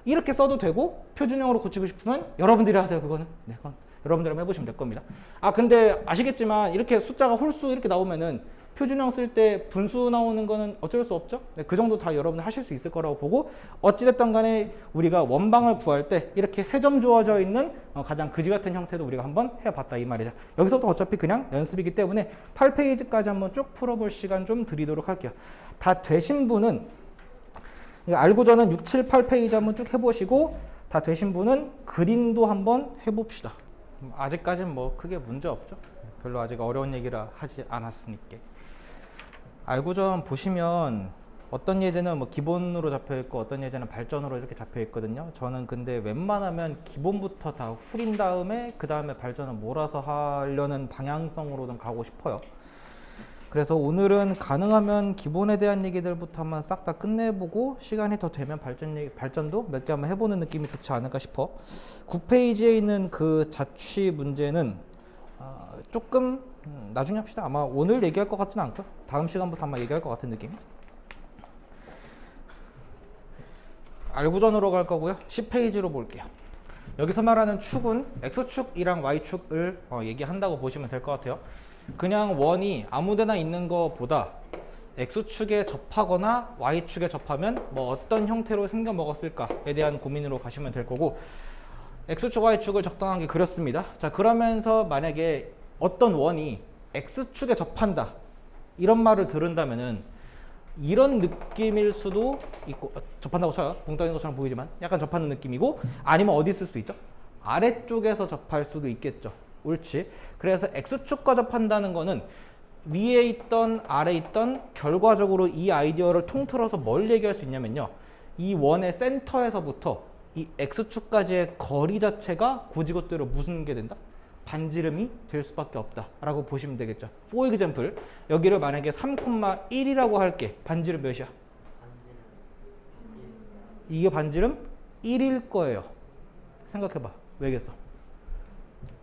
이렇게 써도 되고 표준형으로 고치고 싶으면 여러분들이 하세요. 그거는. 네, 그건 여러분들 한번 해보시면 될 겁니다. 근데 아시겠지만 이렇게 숫자가 홀수 이렇게 나오면은 표준형 쓸 때 분수 나오는 거는 어쩔 수 없죠. 네, 그 정도 다 여러분들 하실 수 있을 거라고 보고 어찌됐든 간에 우리가 원방을 구할 때 이렇게 3점 주어져 있는 가장 그지 같은 형태도 우리가 한번 해봤다 이 말이죠. 여기서부터 어차피 그냥 연습이기 때문에 8페이지까지 한번 쭉 풀어볼 시간 좀 드리도록 할게요. 다 되신 분은 알고 저는 6, 7, 8페이지 한번 쭉 해보시고 다 되신 분은 그림도 한번 해봅시다. 아직까지는 뭐 크게 문제 없죠. 별로 아직 어려운 얘기를 하지 않았으니까. 알고전 보시면 어떤 예제는 뭐 기본으로 잡혀 있고 어떤 예제는 발전으로 이렇게 잡혀 있거든요. 저는 근데 웬만하면 기본부터 다 후린 다음에 그 다음에 발전을 몰아서 하려는 방향성으로는 가고 싶어요. 그래서 오늘은 가능하면 기본에 대한 얘기들부터 한번 싹 다 끝내보고 시간이 더 되면 발전도 몇 개 한번 해보는 느낌이 좋지 않을까 싶어. 9페이지에 있는 그 자취 문제는 조금 나중에 합시다. 아마 오늘 얘기할 것 같지는 않고요. 다음 시간부터 아마 얘기할 것 같은 느낌. 알구전으로 갈 거고요. 10페이지로 볼게요. 여기서 말하는 축은 X축이랑 Y축을 얘기한다고 보시면 될 것 같아요. 그냥 원이 아무데나 있는 것보다 X축에 접하거나 Y축에 접하면 뭐 어떤 형태로 생겨 먹었을까에 대한 고민으로 가시면 될 거고 X축, Y축을 적당하게 그렸습니다. 자, 그러면서 만약에 어떤 원이 X축에 접한다 이런 말을 들은다면은 이런 느낌일 수도 있고 접한다고 쳐요. 붕 떠있는 것처럼 보이지만 약간 접하는 느낌이고 아니면 어디 있을 수 있죠? 아래쪽에서 접할 수도 있겠죠. 옳지. 그래서 X축과 접한다는 거는 위에 있던 아래에 있던 결과적으로 이 아이디어를 통틀어서 뭘 얘기할 수 있냐면요. 이 원의 센터에서부터 이 X축까지의 거리 자체가 고지것대로 무슨 게 된다? 반지름이 될 수밖에 없다 라고 보시면 되겠죠. For example, 여기를 만약에 3,1이라고 할게. 반지름 몇이야? 이게 반지름 1일 거예요. 생각해봐. 왜겠어?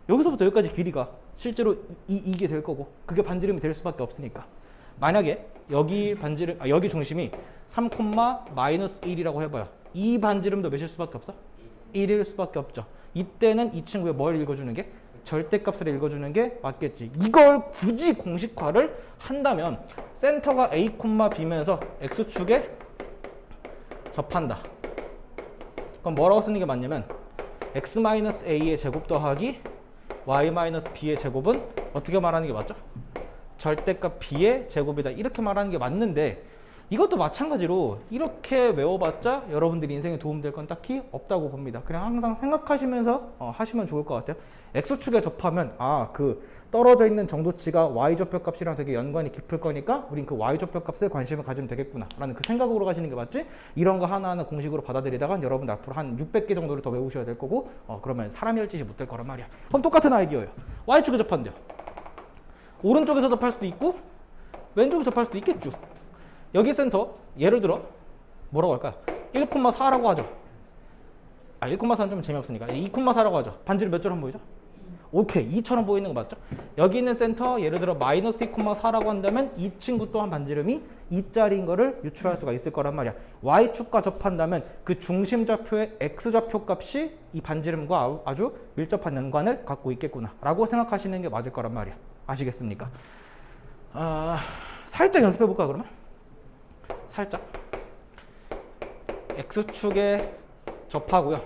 여기서부터 여기까지 길이가 실제로 이게 될 거고 그게 반지름이 될 수밖에 없으니까. 만약에 여기 반지름, 여기 중심이 3,-1이라고 해봐요. 이 반지름도 몇일 수밖에 없어? 1일 수밖에 없죠. 이때는 이 친구의 뭘 읽어주는 게? 절대값을 읽어주는 게 맞겠지. 이걸 굳이 공식화를 한다면 센터가 A, B면서 X축에 접한다. 그럼 뭐라고 쓰는 게 맞냐면 X-A의 제곱 더하기 Y-B의 제곱은 어떻게 말하는 게 맞죠? 절대값 B의 제곱이다. 이렇게 말하는 게 맞는데 이것도 마찬가지로 이렇게 외워봤자 여러분들이 인생에 도움될 건 딱히 없다고 봅니다. 그냥 항상 생각하시면서 하시면 좋을 것 같아요. X축에 접하면 그 떨어져 있는 정도치가 Y좌표값이랑 되게 연관이 깊을 거니까 우린 그 Y좌표값에 관심을 가지면 되겠구나 라는 그 생각으로 가시는 게 맞지, 이런 거 하나하나 공식으로 받아들이다가 여러분 앞으로 한 600개 정도를 더 외우셔야 될 거고 그러면 사람이 할 짓이 못 될 거란 말이야. 그럼 똑같은 아이디어예요. Y축에 접한대요. 오른쪽에서 접할 수도 있고 왼쪽에서 접할 수도 있겠죠. 여기 센터 예를 들어 뭐라고 할까요? 1,4라고 하죠. 1,4는 좀 재미없으니까 2,4라고 하죠. 반지름 몇 처럼 보이죠? 오케이, 2처럼 보이는 거 맞죠? 여기 있는 센터 예를 들어 마이너스 2,4라고 한다면 이 친구 또한 반지름이 2짜리인 거를 유추할 수가 있을 거란 말이야. Y축과 접한다면 그 중심좌표의 X좌표 값이 이 반지름과 아주 밀접한 연관을 갖고 있겠구나 라고 생각하시는 게 맞을 거란 말이야. 아시겠습니까? 살짝 연습해 볼까 그러면? 살짝 X축에 접하고요.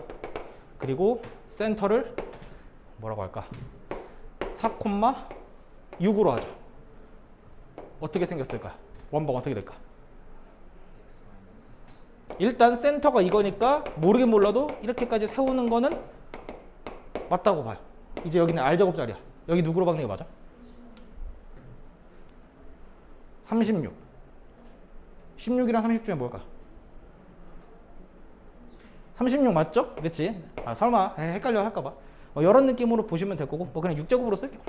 그리고 센터를 뭐라고 할까? 4,6으로 하죠. 어떻게 생겼을까? 원방 어떻게 될까? 일단 센터가 이거니까 모르긴 몰라도 이렇게까지 세우는 거는 맞다고 봐요. 이제 여기는 R제곱자리야. 여기 누구로 바꾸는 게 맞아? 36. 16이랑 30 중에 뭘까? 36 맞죠? 그치? 설마 헷갈려 할까봐 이런 느낌으로 보시면 될 거고 그냥 6제곱으로 쓸게요.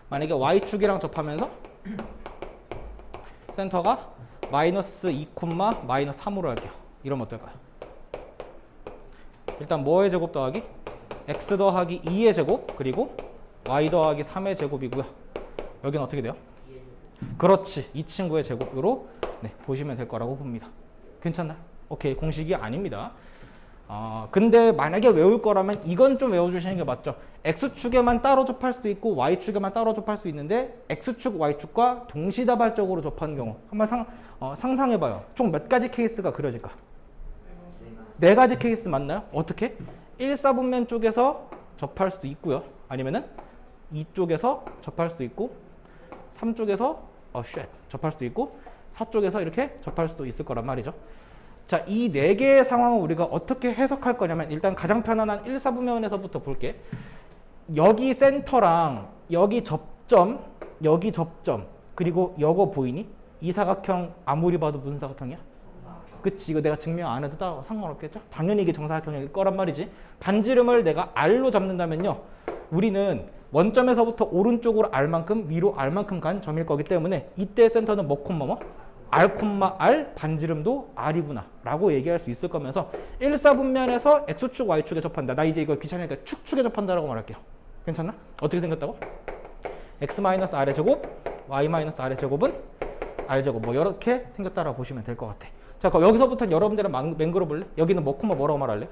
만약에 Y축이랑 접하면서 센터가 마이너스 2, 마이너스 3으로 할게요. 이러면 어떨까요? 일단 뭐의 제곱 더하기? X 더하기 2의 제곱 그리고 Y 더하기 3의 제곱이고요. 여기는 어떻게 돼요? 그렇지, 이 친구의 제곱으로 보시면 될 거라고 봅니다. 괜찮나요? 오케이, 공식이 아닙니다. 근데 만약에 외울 거라면 이건 좀 외워주시는 게 맞죠. X축에만 따로 접할 수도 있고 Y축에만 따로 접할 수 있는데 X축, Y축과 동시다발적으로 접하는 경우 한번 상상해봐요. 총 몇 가지 케이스가 그려질까? 네 가지 케이스 맞나요? 어떻게? 1, 4분면 쪽에서 접할 수도 있고요. 아니면은 2쪽에서 접할 수도 있고 3쪽에서 접할 수도 있고 4쪽에서 이렇게 접할 수도 있을 거란 말이죠. 자, 이 네 개의 상황을 우리가 어떻게 해석할 거냐면 일단 가장 편안한 1, 4분면에서부터 볼게. 여기 센터랑 여기 접점, 그리고 요거 보이니? 이 사각형 아무리 봐도 무슨 사각형이야? 그치, 이거 내가 증명 안 해도 상관없겠죠? 당연히 이게 정사각형일 거란 말이지. 반지름을 내가 R로 잡는다면요, 우리는 원점에서부터 오른쪽으로 R만큼, 위로 R만큼 간 점일 거기 때문에 이때 센터는 R, R 반지름도 R이구나 라고 얘기할 수 있을 거면서 1, 4분면에서 X축, Y축에 접한다. 나 이제 이거 귀찮으니까 축축에 접한다라고 말할게요. 괜찮나? 어떻게 생겼다고? X-R의 제곱, Y-R의 제곱은 R제곱 이렇게 생겼다라고 보시면 될 것 같아. 자, 그럼 여기서부터 여러분들은 맹글어 볼래? 여기는 뭐라고 말할래요?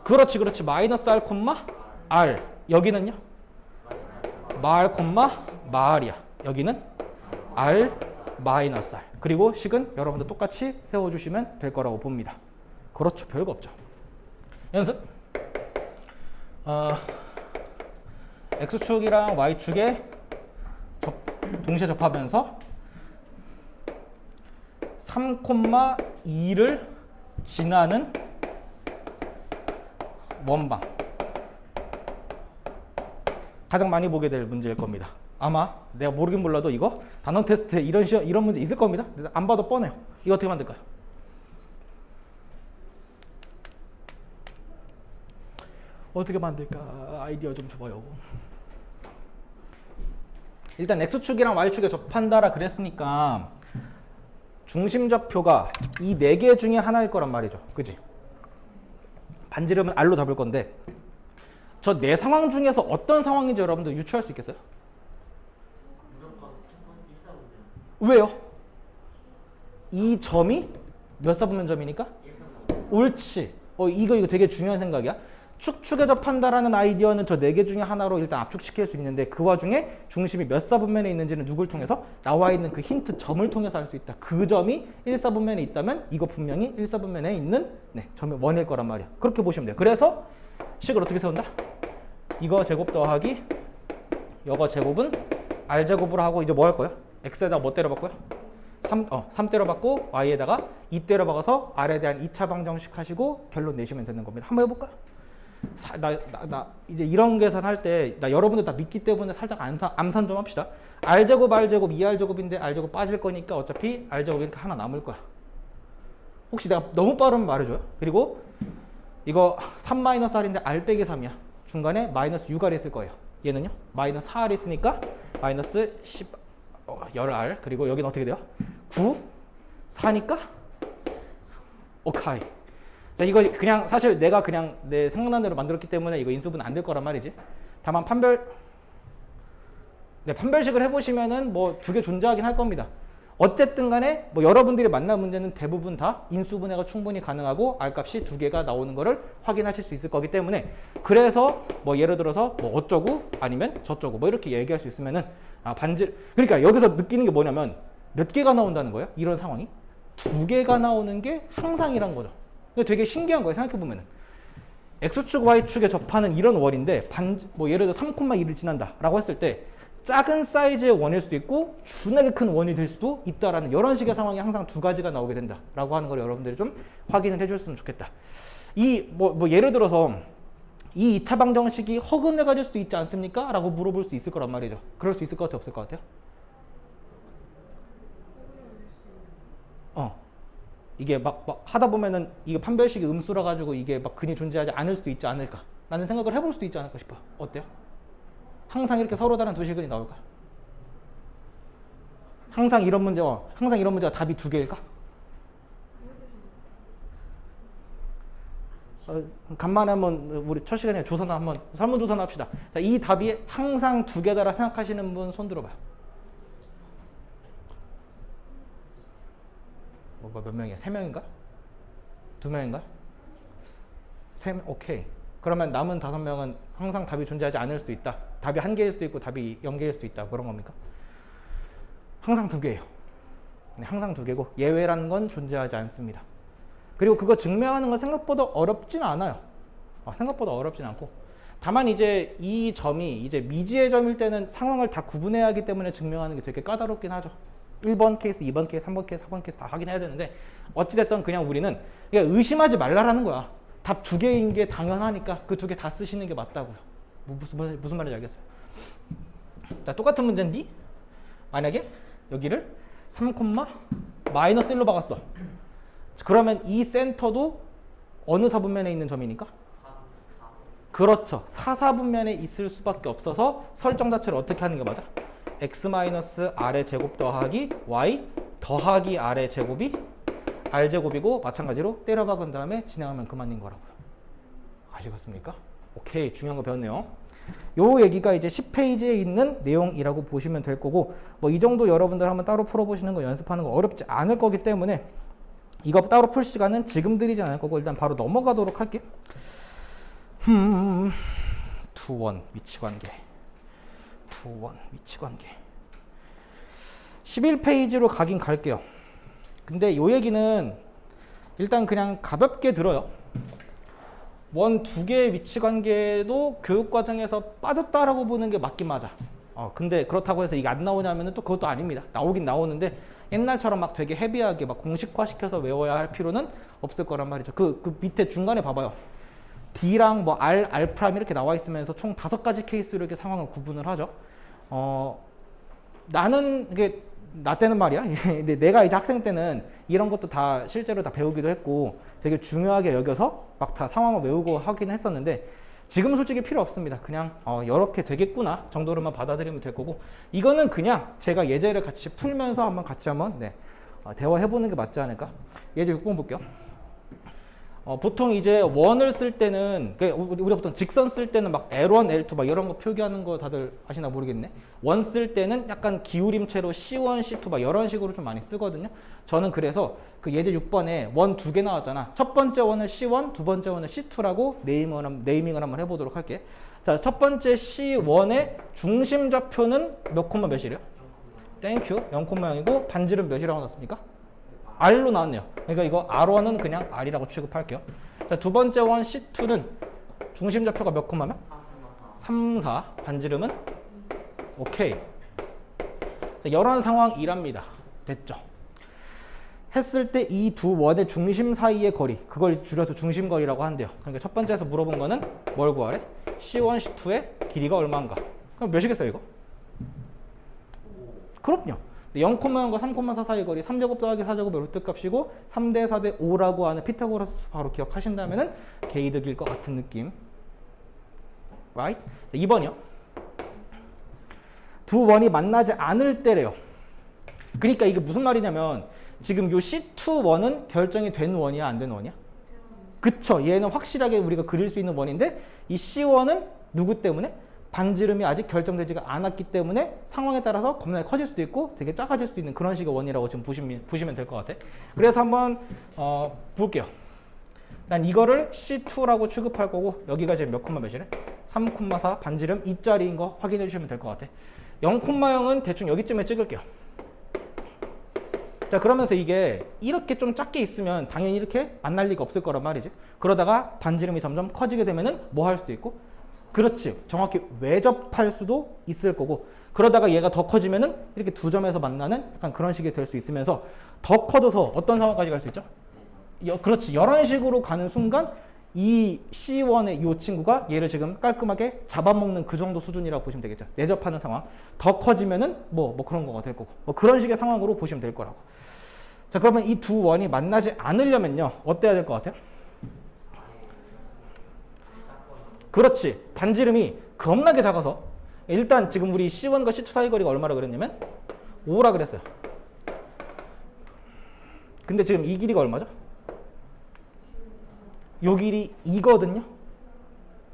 그렇지, 마이너스 R, R. 여기는요? R, R이야. 여기는 R, 마이너스 R. 그리고 식은 여러분들 똑같이 세워주시면 될 거라고 봅니다. 그렇죠, 별거 없죠. 연습. X축이랑 Y축에 동시에 접하면서 3,2를 지나는 원방. 가장 많이 보게 될 문제일 겁니다. 아마 내가 모르긴 몰라도 이거 단원 테스트에 이런 문제 있을 겁니다. 안 봐도 뻔해요. 이거 어떻게 만들까요? 어떻게 만들까? 아이디어 좀 줘봐요. 일단 X축이랑 Y축에 접한다라 그랬으니까 중심좌표가 이 4개 중에 하나일 거란 말이죠. 그지? 반지름은 R로 잡을 건데 저 4상황 중에서 어떤 상황인지 여러분들 유추할 수 있겠어요? 무조건 1사분면 왜요? 이 점이 몇 사분면 점이니까? 1사분면 옳지. 이거 되게 중요한 생각이야. 축축에 접한다라는 아이디어는 저 4개 중에 하나로 일단 압축시킬 수 있는데 그 와중에 중심이 몇 사분면에 있는지는 누굴 통해서? 나와 있는 그 힌트 점을 통해서 알 수 있다. 그 점이 1사분면에 있다면 이거 분명히 1사분면에 있는 점이 원일 거란 말이야. 그렇게 보시면 돼요. 그래서 식을 어떻게 세운다? 이거 제곱 더하기 이거 제곱은 R제곱으로 하고 이제 뭐 할 거야? X에다가 뭐 때려 박고요? 3 때려 박고 Y에다가 2 때려 박아서 R에 대한 2차 방정식 하시고 결론 내시면 되는 겁니다. 한번 해볼까요? 나 이제 이런 계산할 때 나 여러분들 다 믿기 때문에 살짝 암산 좀 합시다. R제곱 2R제곱인데 R제곱 빠질 거니까 어차피 R제곱 이렇게 하나 남을 거야. 혹시 내가 너무 빠르면 말해줘요. 그리고 이거 3-R인데 R 빼기 3이야. 중간에 마이너스 6R 있을 거예요. 얘는요? 마이너스 4R 있으니까 마이너스 10R. 그리고 여기는 어떻게 돼요? 9, 4니까? 오카이. 자, 이거 그냥 사실 내가 그냥 내 생각난 대로 만들었기 때문에 이거 인수분 안 될 거란 말이지. 다만 판별식을 해보시면은 뭐 2개 존재하긴 할 겁니다. 어쨌든 간에 뭐 여러분들이 만난 문제는 대부분 다 인수분해가 충분히 가능하고 R값이 2개가 나오는 거를 확인하실 수 있을 거기 때문에 그래서 뭐 예를 들어서 뭐 어쩌고 아니면 저쩌고 뭐 이렇게 얘기할 수 있으면은 그러니까 여기서 느끼는 게 뭐냐면 몇 개가 나온다는 거예요? 이런 상황이 2개가 나오는 게 항상이란 거죠. 되게 신기한 거예요. 생각해보면은 X축, Y축에 접하는 이런 원인데 뭐 예를 들어 3,2를 지난다 라고 했을 때 작은 사이즈의 원일 수도 있고 준하게 큰 원이 될 수도 있다라는 이런 식의 상황이 항상 2가지가 나오게 된다 라고 하는 걸 여러분들이 좀 확인을 해줬으면 좋겠다. 뭐 예를 들어서 이 2차 방정식이 허근을 가질 수도 있지 않습니까? 라고 물어볼 수 있을 거란 말이죠. 그럴 수 있을 것 같아요? 없을 것 같아요? 이게 막 하다 보면은 이게 판별식이 음수라 가지고 이게 막 근이 존재하지 않을 수도 있지 않을까 라는 생각을 해볼 수도 있지 않을까 싶어. 어때요? 항상 이렇게 서로 다른 두 식근이 나올까? 항상 이런 문제가 답이 2개일까? 간만에 한번 우리 첫 시간에 조사나 한번 설문조사나 합시다. 자, 이 답이 항상 2개다라 생각하시는 분 손 들어봐요. 몇 명이야? 3명인가? 2명인가? 3명? 오케이. 그러면 남은 5명은 항상 답이 존재하지 않을 수도 있다. 답이 1개일 수도 있고 답이 0개일 수도 있다. 그런 겁니까? 항상 2개예요. 항상 2개고 예외라는 건 존재하지 않습니다. 그리고 그거 증명하는 건 생각보다 어렵진 않아요. 생각보다 어렵진 않고 다만 이제 이 점이 이제 미지의 점일 때는 상황을 다 구분해야 하기 때문에 증명하는 게 되게 까다롭긴 하죠. 1번 케이스, 2번 케이스, 3번 케이스, 4번 케이스 다 확인해야 되는데 어찌됐든 그냥 우리는 그냥 의심하지 말라라는 거야. 답 2개인 게 당연하니까 그 2개 다 쓰시는 게 맞다고요. 무슨 말인지 알겠어요? 자, 똑같은 문제인데 만약에 여기를 3,-1로 박았어. 그러면 이 센터도 어느 사분면에 있는 점이니까? 그렇죠. 4사분면에 있을 수밖에 없어서 설정 자체를 어떻게 하는 게 맞아? x-r의 제곱 더하기 y 더하기 r의 제곱이 r제곱이고 마찬가지로 때려 박은 다음에 진행하면 그만인 거라고요. 아시겠습니까? 오케이, 중요한 거 배웠네요. 요 얘기가 이제 10페이지에 있는 내용이라고 보시면 될 거고 뭐 이 정도 여러분들 한번 따로 풀어보시는 거 연습하는 거 어렵지 않을 거기 때문에 이거 따로 풀 시간은 지금 드리지 않을 거고 일단 바로 넘어가도록 할게. 투원 위치관계 11페이지로 가긴 갈게요. 근데 요 얘기는 일단 그냥 가볍게 들어요. 원 2개의 위치관계도 교육과정에서 빠졌다라고 보는 게 맞긴 맞아. 근데 그렇다고 해서 이게 안 나오냐면 또 그것도 아닙니다. 나오긴 나오는데 옛날처럼 막 되게 헤비하게 막 공식화시켜서 외워야 할 필요는 없을 거란 말이죠. 그 밑에 중간에 봐봐요. D랑 뭐 R, R 프라임 이렇게 나와 있으면서 총 5가지 케이스로 이렇게 상황을 구분을 하죠. 나는 이게 나 때는 말이야. 근데 내가 이제 학생 때는 이런 것도 다 실제로 다 배우기도 했고 되게 중요하게 여겨서 막 다 상황을 외우고 하긴 했었는데 지금은 솔직히 필요 없습니다. 그냥 이렇게 되겠구나 정도로만 받아들이면 될 거고 이거는 그냥 제가 예제를 같이 풀면서 한번 같이 한번 대화해보는 게 맞지 않을까? 예제 6번 볼게요. 보통 이제 원을 쓸 때는 우리가 보통 직선 쓸 때는 막 L1, L2 막 이런 거 표기하는 거 다들 아시나 모르겠네. 원 쓸 때는 약간 기울임체로 C1, C2 막 이런 식으로 좀 많이 쓰거든요. 저는 그래서 그 예제 6번에 원 2개 나왔잖아. 첫 번째 원은 C1, 두 번째 원은 C2라고 네이밍을 한번 해보도록 할게. 자, 첫 번째 C1의 중심 좌표는 몇 콤마 몇이래요? 땡큐. 0,0이고 반지름 몇이라고 나왔습니까? R로 나왔네요. 그러니까 이거 R1은 그냥 R이라고 취급할게요. 자, 두 번째 원 C2는 중심 좌표가 몇 콤마면? 3, 4. 반지름은? 오케이. 자, 이런 상황이랍니다. 됐죠? 했을 때 이 두 원의 중심 사이의 거리, 그걸 줄여서 중심거리라고 한대요. 그러니까 첫 번째에서 물어본 거는 뭘 구하래? C1, C2의 길이가 얼마인가? 그럼 몇이겠어요, 이거? 그럼요. 0,0과 3,4 사이 거리 3제곱 더하기 4제곱의 루트 값이고 3대 4대 5라고 하는 피타고라스 바로 기억하신다면은 게이득일 것 같은 느낌. right? 2번이요. 두 원이 만나지 않을 때래요. 그러니까 이게 무슨 말이냐면 지금 요 C2 원은 결정이 된 원이야, 안 된 원이야? 그쵸. 얘는 확실하게 우리가 그릴 수 있는 원인데 이 C1은 누구 때문에? 반지름이 아직 결정되지가 않았기 때문에 상황에 따라서 겁나게 커질 수도 있고 되게 작아질 수도 있는 그런 식의 원이라고 지금 보시면 될 것 같아. 그래서 한번 볼게요. 난 이거를 C2라고 취급할 거고 여기가 지금 몇 콤마 몇이래? 3,4 반지름 2짜리인 거 확인해 주시면 될 것 같아. 0,0은 대충 여기쯤에 찍을게요. 자, 그러면서 이게 이렇게 좀 작게 있으면 당연히 이렇게 만날 리가 없을 거란 말이지. 그러다가 반지름이 점점 커지게 되면은 뭐 할 수도 있고 그렇지. 정확히 외접할 수도 있을 거고 그러다가 얘가 더 커지면은 이렇게 두 점에서 만나는 약간 그런 식이 될 수 있으면서 더 커져서 어떤 상황까지 갈 수 있죠? 그렇지. 이런 식으로 가는 순간 이 C1의 이 친구가 얘를 지금 깔끔하게 잡아먹는 그 정도 수준이라고 보시면 되겠죠. 내접하는 상황. 더 커지면은 뭐 그런 거가 될 거고 뭐 그런 식의 상황으로 보시면 될 거라고. 자, 그러면 이 두 원이 만나지 않으려면요. 어때야 될 것 같아요? 그렇지. 반지름이 겁나게 작아서 일단 지금 우리 C1과 C2 사이 거리가 얼마라 그랬냐면 5라 그랬어요. 근데 지금 이 길이가 얼마죠? 요 길이 2거든요.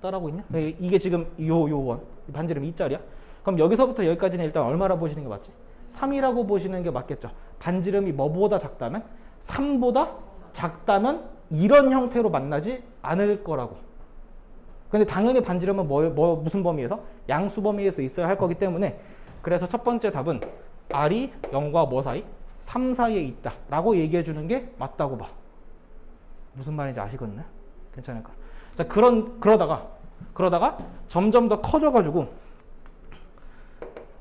따라하고 있냐? 이게 지금 요 원. 반지름 2짜리야. 그럼 여기서부터 여기까지는 일단 얼마라 보시는 게 맞지? 3이라고 보시는 게 맞겠죠. 반지름이 뭐보다 작다면? 3보다 작다면 이런 형태로 만나지 않을 거라고. 근데 당연히 반지름은 무슨 범위에서? 양수 범위에서 있어야 할 거기 때문에 그래서 첫 번째 답은 R이 0과 뭐 사이? 3 사이에 있다 라고 얘기해 주는 게 맞다고 봐. 무슨 말인지 아시겠나요? 괜찮을까? 자, 그러다가 점점 더 커져 가지고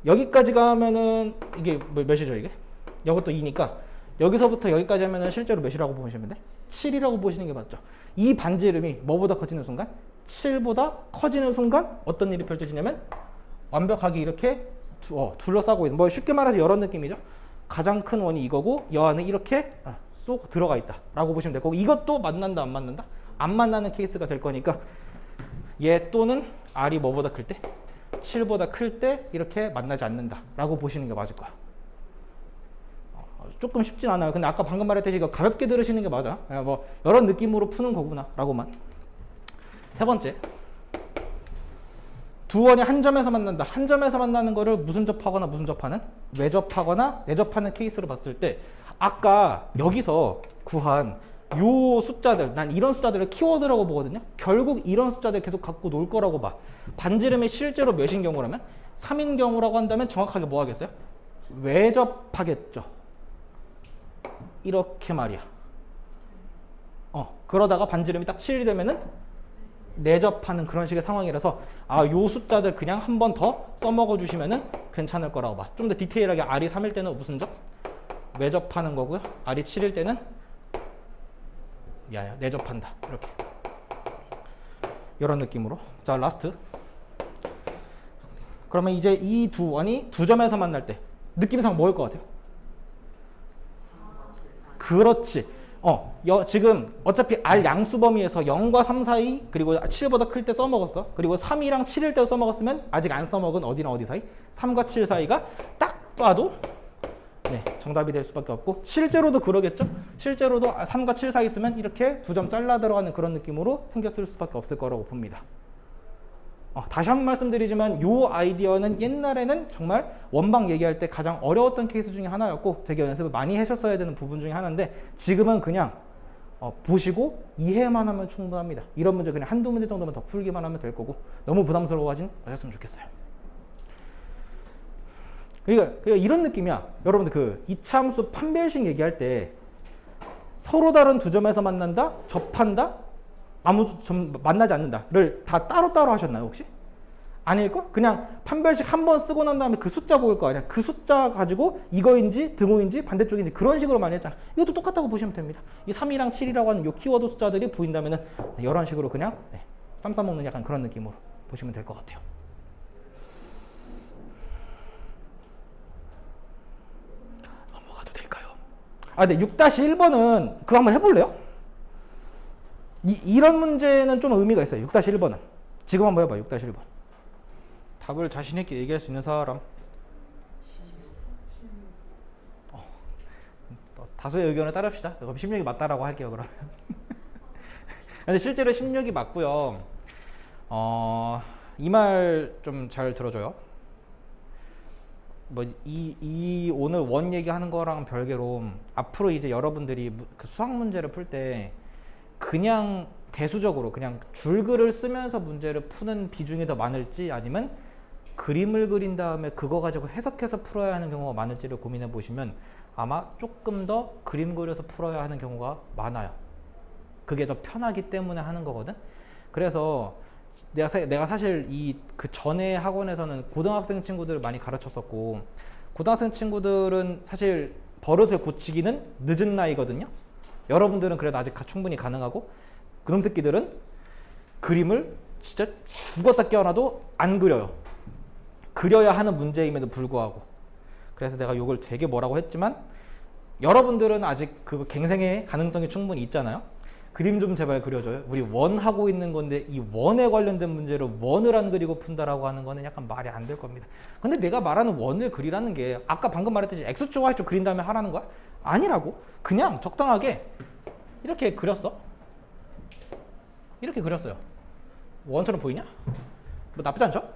여기까지 가면은 이게 몇이죠 이게? 이것도 2니까 여기서부터 여기까지 하면은 실제로 몇이라고 보시면 돼? 7이라고 보시는 게 맞죠. 이 반지름이 뭐보다 커지는 순간? 7보다 커지는 순간 어떤 일이 펼쳐지냐면 완벽하게 이렇게 둘러싸고 있는, 뭐 쉽게 말해서 이런 느낌이죠. 가장 큰 원이 이거고 이 안에 이렇게 쏙 들어가 있다 라고 보시면 되고 이것도 만난다 안 만난다? 안 만나는 케이스가 될 거니까 얘 또는 R이 뭐보다 클 때? 7보다 클 때 이렇게 만나지 않는다 라고 보시는 게 맞을 거야. 조금 쉽진 않아요. 근데 아까 방금 말했듯이 이거 가볍게 들으시는 게 맞아. 뭐 이런 느낌으로 푸는 거구나 라고만. 세 번째, 두 원이 한 점에서 만난다. 한 점에서 만나는 거를 무슨 접하거나 무슨 접하는? 외접하거나 내접하는 케이스로 봤을 때 아까 여기서 구한 요 숫자들, 난 이런 숫자들을 키워드라고 보거든요. 결국 이런 숫자들 계속 갖고 놀 거라고 봐. 반지름이 실제로 몇인 경우라면? 3인 경우라고 한다면 정확하게 뭐 하겠어요? 외접하겠죠. 이렇게 말이야. 그러다가 반지름이 딱 7이 되면은 내접하는 그런 식의 상황이라서 요 숫자들 그냥 한 번 더 써먹어 주시면은 괜찮을 거라고 봐. 좀 더 디테일하게 R이 3일 때는 무슨 접? 외접하는 거고요. R이 7일 때는 내접한다. 이렇게. 이런 느낌으로. 자, 라스트. 그러면 이제 이 두 원이 두 점에서 만날 때 느낌상 뭐일 것 같아요? 그렇지. 지금 어차피 R 양수 범위에서 0과 3 사이, 그리고 7보다 클 때 써먹었어. 그리고 3이랑 7일 때 써먹었으면 아직 안 써먹은 어디랑 어디 사이? 3과 7 사이가 딱 봐도 네, 정답이 될 수밖에 없고, 실제로도 그러겠죠? 실제로도 3과 7 사이 있으면 이렇게 두 점 잘라 들어가는 그런 느낌으로 생겼을 수밖에 없을 거라고 봅니다. 다시 한 번 말씀드리지만 이 아이디어는 옛날에는 정말 원방 얘기할 때 가장 어려웠던 케이스 중에 하나였고 되게 연습을 많이 하셨어야 되는 부분 중에 하나인데, 지금은 그냥 보시고 이해만 하면 충분합니다. 이런 문제 그냥 한두 문제 정도만 더 풀기만 하면 될 거고, 너무 부담스러워하진 않았으면 좋겠어요. 그러니까 이런 느낌이야. 여러분들 그 이차함수 판별식 얘기할 때 서로 다른 두 점에서 만난다, 접한다, 아무 점 만나지 않는다를 다 따로따로 하셨나요 혹시? 아닐걸? 그냥 판별식 한 번 쓰고 난 다음에 그 숫자 보일 거 아니야. 그 숫자 가지고 이거인지 등호인지 반대쪽인지 그런 식으로 많이 했잖아. 이것도 똑같다고 보시면 됩니다. 이 3이랑 7이라고 하는 이 키워드 숫자들이 보인다면은 이런 식으로 그냥 쌈 싸먹는 약간 그런 느낌으로 보시면 될 것 같아요. 넘어가도 될까요? 근데 6-1번은 그거 한번 해볼래요? 이런 문제는 좀 의미가 있어요. 6-1번은 지금 한번 해봐. 6-1번 답을 자신 있게 얘기할 수 있는 사람. 다수의 의견을 따릅시다. 그럼 16이 맞다라고 할게요. 그러면 근데 실제로 16이 맞고요. 이 말 좀 잘 들어줘요. 뭐 오늘 원 얘기하는 거랑 별개로 앞으로 이제 여러분들이 그 수학 문제를 풀 때 그냥 대수적으로 그냥 줄글을 쓰면서 문제를 푸는 비중이 더 많을지, 아니면 그림을 그린 다음에 그거 가지고 해석해서 풀어야 하는 경우가 많을지를 고민해 보시면 아마 조금 더 그림 그려서 풀어야 하는 경우가 많아요. 그게 더 편하기 때문에 하는 거거든. 그래서 내가 사실 그 전에 학원에서는 고등학생 친구들을 많이 가르쳤었고, 고등학생 친구들은 사실 버릇을 고치기는 늦은 나이거든요. 여러분들은 그래도 아직 충분히 가능하고, 그놈 새끼들은 그림을 진짜 죽었다 깨어나도 안 그려요. 그려야 하는 문제임에도 불구하고. 그래서 내가 이걸 되게 뭐라고 했지만, 여러분들은 아직 그 갱생의 가능성이 충분히 있잖아요. 그림 좀 제발 그려줘요. 우리 원 하고 있는 건데 이 원에 관련된 문제를 원을 안 그리고 푼다라고 하는 거는 약간 말이 안 될 겁니다. 근데 내가 말하는 원을 그리라는 게 아까 방금 말했듯이 X축 Y축 그린 다음에 하라는 거야? 아니라고. 그냥 적당하게 이렇게 그렸어. 이렇게 그렸어요. 원처럼 보이냐? 뭐 나쁘지 않죠?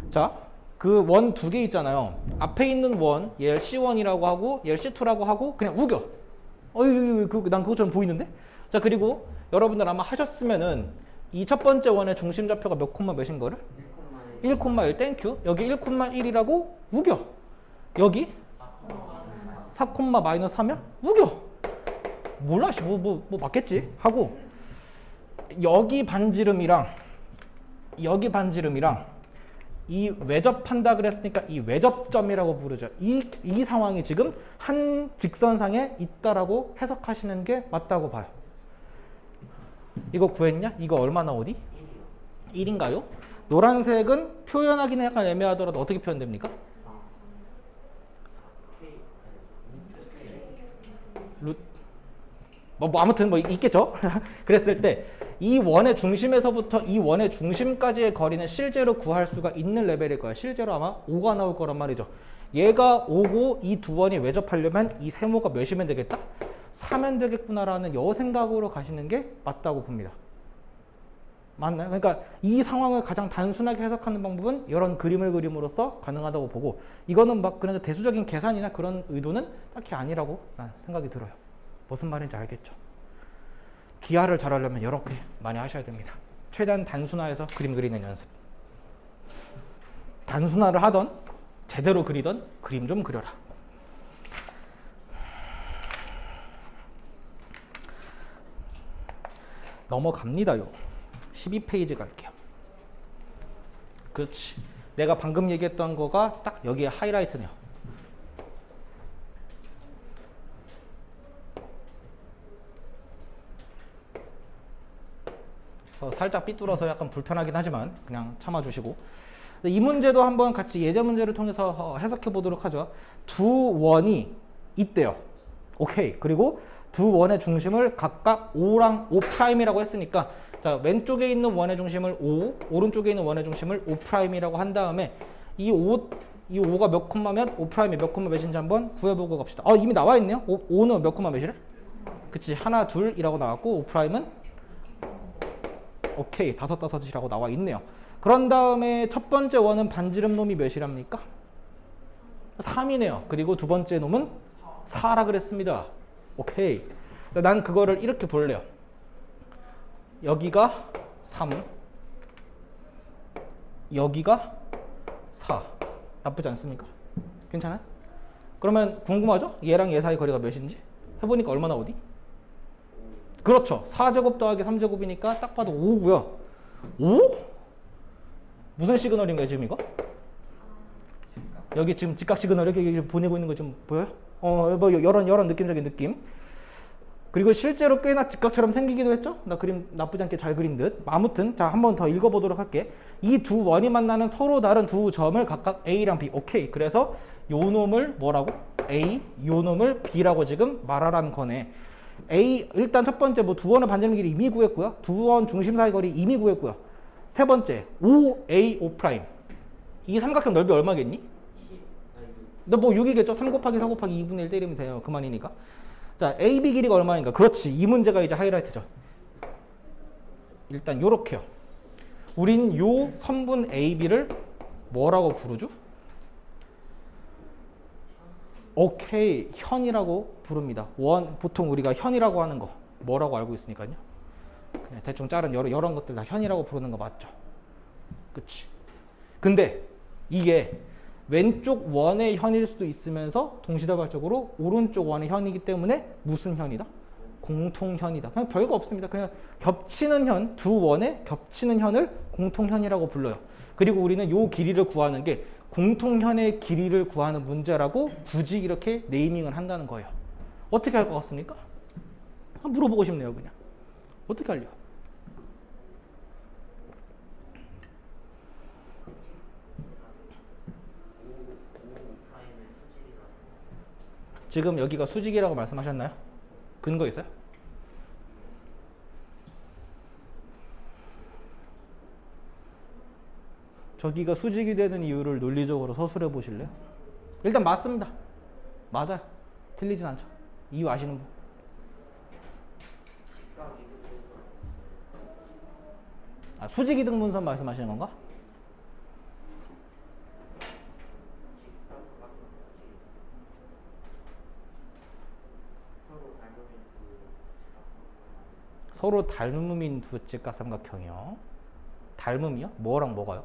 자, 그 원 두 개 있잖아요. 앞에 있는 원, 얘를 C1이라고 하고 얘를 C2라고 하고 그냥 우겨. 난 그것처럼 보이는데? 자, 그리고 여러분들 아마 하셨으면은 이 첫 번째 원의 중심 좌표가 몇 콤마 몇인 거를? 1,1 땡큐. 여기 1,1이라고 우겨. 여기 4,-3이야? 우겨. 몰라, 뭐 맞겠지 하고, 여기 반지름이랑 여기 반지름이랑 이 외접한다 그랬으니까 이 외접점이라고 부르죠. 이 상황이 지금 한 직선상에 있다라고 해석하시는 게 맞다고 봐요. 이거 구했냐? 이거 얼마 나오니? 1인가요? 노란색은 표현하기는 약간 애매하더라도 어떻게 표현됩니까? 아무튼 뭐 있겠죠? 그랬을 때 이 원의 중심에서부터 이 원의 중심까지의 거리는 실제로 구할 수가 있는 레벨일 거예요. 실제로 아마 5가 나올 거란 말이죠. 얘가 5고 이 두 원이 외접하려면 이 세모가 몇이면 되겠다? 4면 되겠구나라는 요 생각으로 가시는 게 맞다고 봅니다. 맞나요? 그러니까 이 상황을 가장 단순하게 해석하는 방법은 이런 그림을 그림으로써 가능하다고 보고, 이거는 막 그런 대수적인 계산이나 그런 의도는 딱히 아니라고 생각이 들어요. 무슨 말인지 알겠죠? 기하를 잘하려면 이렇게 많이 하셔야 됩니다. 최대한 단순화해서 그림 그리는 연습. 단순화를 하던 제대로 그리던 그림 좀 그려라. 넘어갑니다요. 12페이지 갈게요. 그렇지. 내가 방금 얘기했던 거가 딱 여기에 하이라이트네요. 살짝 삐뚤어서 약간 불편하긴 하지만 그냥 참아주시고, 이 문제도 한번 같이 예제 문제를 통해서 해석해 보도록 하죠. 두 원이 있대요. 오케이. 그리고 두 원의 중심을 각각 5랑 5'이라고 했으니까, 자, 왼쪽에 있는 원의 중심을 5, 오른쪽에 있는 원의 중심을 5'이라고 한 다음에 이 5가 몇 콤마면 5'이 몇 콤마 몇인지 한번 구해보고 갑시다. 이미 나와 있네요. 5는 몇 콤마 몇이래? 그치, 하나, 둘이라고 나왔고 5'은 오케이, 5, 5이라고 나와 있네요. 그런 다음에 첫 번째 원은 반지름 놈이 몇이랍니까? 3이네요. 그리고 두 번째 놈은 4라 그랬습니다. 오케이. 난 그거를 이렇게 볼래요. 여기가 3, 여기가 4. 나쁘지 않습니까? 괜찮아요? 그러면 궁금하죠? 얘랑 얘 사이 거리가 몇인지? 해보니까 얼마 나오니? 그렇죠. 4제곱 더하기 3제곱이니까 딱 봐도 5고요. 5? 무슨 시그널인가요, 지금 이거? 여기 지금 직각 시그널 이렇게 보내고 있는 거 좀 보여요? 뭐 이런 느낌적인 느낌. 그리고 실제로 꽤나 직각처럼 생기기도 했죠? 나 그림 나쁘지 않게 잘 그린 듯. 아무튼 자, 한 번 더 읽어보도록 할게. 이 두 원이 만나는 서로 다른 두 점을 각각 A랑 B. 오케이. 그래서 요 놈을 뭐라고? A, 요 놈을 B라고 지금 말하라는 거네. A, 일단 첫 번째 뭐 두 원의 반지름 길이 이미 구했고요. 두 원 중심 사이 거리 이미 구했고요. 세 번째 5A, 5'. 이 삼각형 넓이 얼마겠니? 너 뭐 6이겠죠? 3 곱하기 4 곱하기 2분의 1 때리면 돼요. 그만이니까. 자, AB 길이가 얼마인가? 그렇지. 이 문제가 이제 하이라이트죠. 일단 요렇게요. 우린 요 선분 AB를 뭐라고 부르죠? 오케이, 현이라고 부릅니다. 보통 우리가 현이라고 하는 거 뭐라고 알고 있으니까요. 그냥 대충 자른 이런 것들 다 현이라고 부르는 거 맞죠? 그치? 근데 이게 왼쪽 원의 현일 수도 있으면서 동시다발적으로 오른쪽 원의 현이기 때문에 무슨 현이다? 공통현이다. 그냥 별거 없습니다. 그냥 겹치는 현, 두 원의 겹치는 현을 공통현이라고 불러요. 그리고 우리는 요 길이를 구하는 게 공통현의 길이를 구하는 문제라고 굳이 이렇게 네이밍을 한다는 거예요. 어떻게 할 것 같습니까? 물어보고 싶네요, 그냥. 어떻게 하려? 지금 여기가 수직이라고 말씀하셨나요? 근거 있어요? 저기가 수직이 되는 이유를 논리적으로 서술해 보실래요? 일단 맞습니다. 맞아요. 틀리진 않죠. 이유 아시는 분? 수직이등분선 말씀하시는 건가? 서로 닮음인 두 직각삼각형이요. 닮음이요? 뭐랑 뭐가요?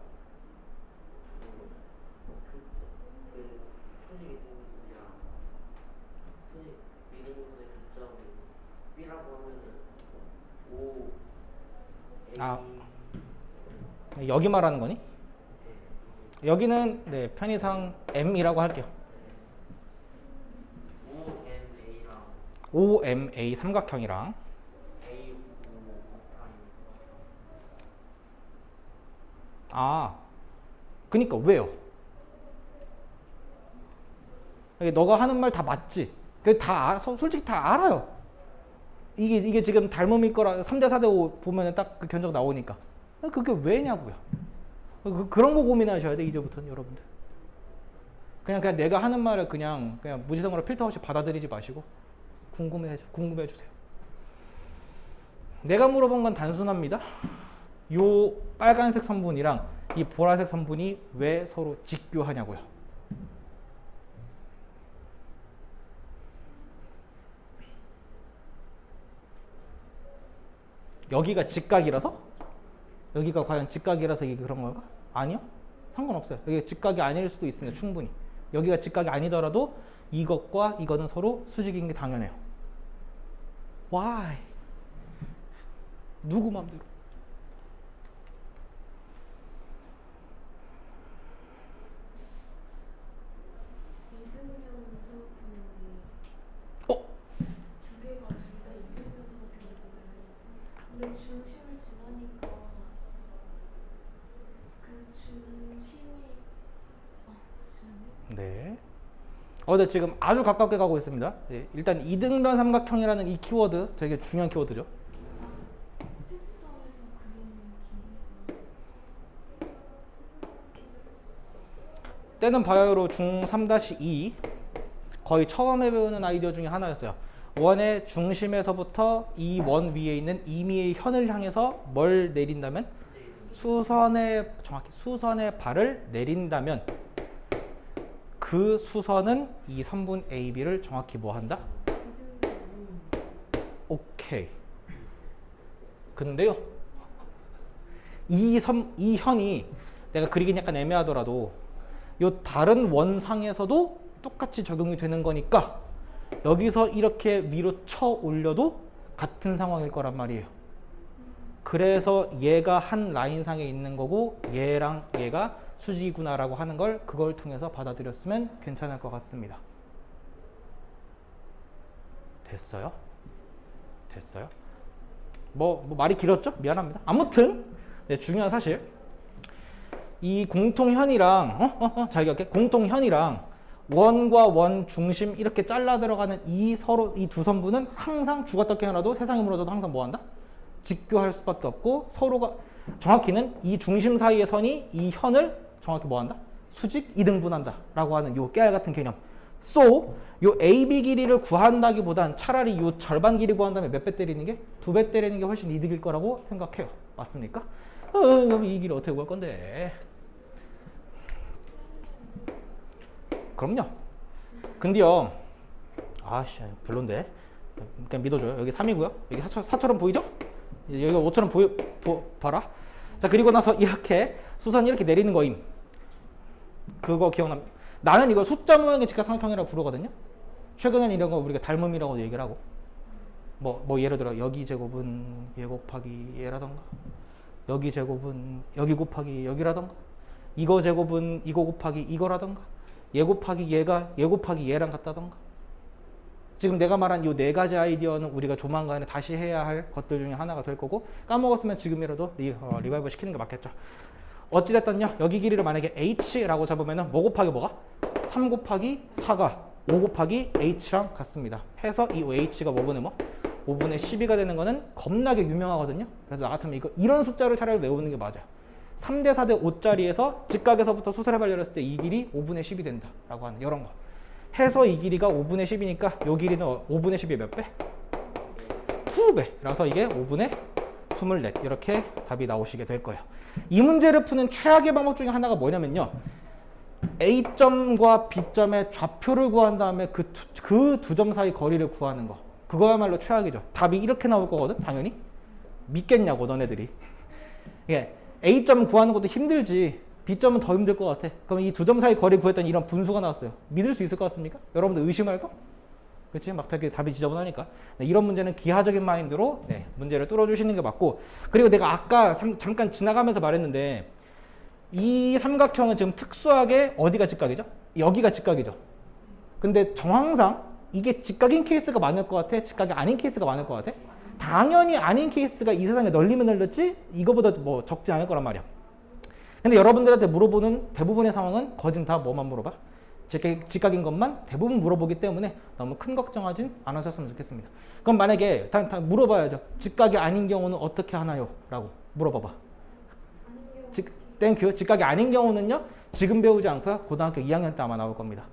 여기 말하는 거니? 여기는 네, 편의상 M이라고 할게요. OMA 삼각형이랑 그니까 왜요? 너가 하는 말 다 맞지? 솔직히 다 알아요. 이게 지금 닮음일 거라 3대 4대 5 보면은 딱 그 견적 나오니까. 그게 왜냐고요? 그런 거 고민하셔야 돼, 이제부터는 여러분들. 그냥 내가 하는 말을 그냥 무지성으로 필터 없이 받아들이지 마시고 궁금해 주세요. 내가 물어본 건 단순합니다. 요 빨간색 선분이랑 이 보라색 선분이 왜 서로 직교하냐고요. 여기가 직각이라서? 여기가 과연 직각이라서 이게 그런 걸까? 아니요. 상관없어요. 여기가 직각이 아닐 수도 있습니다. 충분히. 여기가 직각이 아니더라도 이것과 이거는 서로 수직인 게 당연해요. Why? 누구 맘대로? 두 개가 둘 다 이등변 삼각형이잖아요. 근데 중심을 지나니까 근데 지금 아주 가깝게 가고 있습니다. 예, 일단 이등변 삼각형이라는 이 키워드 되게 중요한 키워드죠. 때는 바야흐로 중3-2 거의 처음에 배우는 아이디어 중에 하나였어요. 원의 중심에서부터 이 원 위에 있는 임의의 현을 향해서 뭘 내린다면 정확히 수선의 발을 내린다면 그 수선은 이 선분 AB를 정확히 뭐 한다? 오케이. 근데요, 이 현이 내가 그리긴 약간 애매하더라도 요 다른 원상에서도 똑같이 적용이 되는 거니까 여기서 이렇게 위로 쳐 올려도 같은 상황일 거란 말이에요. 그래서 얘가 한 라인상에 있는 거고 얘랑 얘가 수직이구나라고 하는 걸 그걸 통해서 받아들였으면 괜찮을 것 같습니다. 됐어요? 됐어요? 뭐 말이 길었죠? 미안합니다. 아무튼 네, 중요한 사실 이 공통현이랑 잘 기억해. 공통현이랑 원과 원 중심 이렇게 잘라 들어가는 이 두 선분은 항상 죽었다 깨어나도 세상이 무너져도 항상 뭐 한다? 직교할 수밖에 없고 서로가 정확히는 이 중심 사이의 선이 이 현을 정확히 뭐 한다? 수직 이등분한다 라고 하는 요 깨알 같은 개념. So 요 AB 길이를 구한다기보단 차라리 요 절반 길이 구한 다음에 몇 배 때리는 게? 2배 때리는 게 훨씬 이득일 거라고 생각해요. 맞습니까? 그럼 이 길이 어떻게 구할 건데? 그럼요. 근데요, 아씨 별론데. 그냥 믿어줘요. 여기 3이고요. 여기 4처럼 보이죠? 여기가 5처럼 봐라. 자, 그리고 나서 이렇게 수선 이렇게 내리는 거임. 그거 기억납니다. 나는 이걸 숫자 모양의 직각삼각형이라고 부르거든요. 최근엔 이런 거 우리가 닮음이라고 얘기를 하고, 뭐 예를 들어 여기 제곱은 얘 곱하기 얘라던가, 여기 제곱은 여기 곱하기 여기라던가, 이거 제곱은 이거 곱하기 이거라던가, 얘 곱하기 얘가 얘 곱하기 얘랑 같다던가. 지금 내가 말한 이 네 가지 아이디어는 우리가 조만간에 다시 해야 할 것들 중에 하나가 될 거고, 까먹었으면 지금이라도 리바이벌 시키는 게 맞겠죠. 어찌됐든요, 여기 길이를 만약에 h라고 잡으면은 뭐 곱하기 뭐가? 3 곱하기 4가 5 곱하기 h랑 같습니다. 해서 이 h가 뭐분의 뭐? 5분의 12가 되는 거는 겁나게 유명하거든요. 그래서 나 같으면 이런 숫자를 차라리 외우는 게 맞아요. 3대 4대 5짜리에서 직각에서부터 수설해 발열했을 때 이 길이 5분의 10이 된다 라고 하는 이런 거. 해서 이 길이가 5분의 10이니까 이 길이는 5분의 10이 몇 배? 2배. 라서 이게 5분의 24 이렇게 답이 나오시게 될 거예요. 이 문제를 푸는 최악의 방법 중에 하나가 뭐냐면요, A점과 B점의 좌표를 구한 다음에 그 두 점 사이 거리를 구하는 거. 그거야말로 최악이죠. 답이 이렇게 나올 거거든 당연히. 믿겠냐고 너네들이. 예, A점 구하는 것도 힘들지 B점은 더 힘들 것 같아. 그럼 이 두 점 사이 거리 구했더니 이런 분수가 나왔어요. 믿을 수 있을 것 같습니까? 여러분들 의심할까? 그렇지? 막 되게 답이 지저분하니까. 네, 이런 문제는 기하적인 마인드로 문제를 뚫어주시는 게 맞고, 그리고 내가 아까 잠깐 지나가면서 말했는데 이 삼각형은 지금 특수하게 어디가 직각이죠? 여기가 직각이죠. 근데 정황상 이게 직각인 케이스가 많을 것 같아? 직각이 아닌 케이스가 많을 것 같아? 당연히 아닌 케이스가 이 세상에 널리면 널렸지 이거보다 뭐 적지 않을 거란 말이야. 근데 여러분들한테 물어보는 대부분의 상황은 거진 다 뭐만 물어봐? 직각인 것만 대부분 물어보기 때문에 너무 큰 걱정하진 않으셨으면 좋겠습니다. 그럼 만약에 다 물어봐야죠. 직각이 아닌 경우는 어떻게 하나요? 라고 물어봐봐. 땡큐. 직각이 아닌 경우는요, 지금 배우지 않고요, 고등학교 2학년 때 아마 나올 겁니다.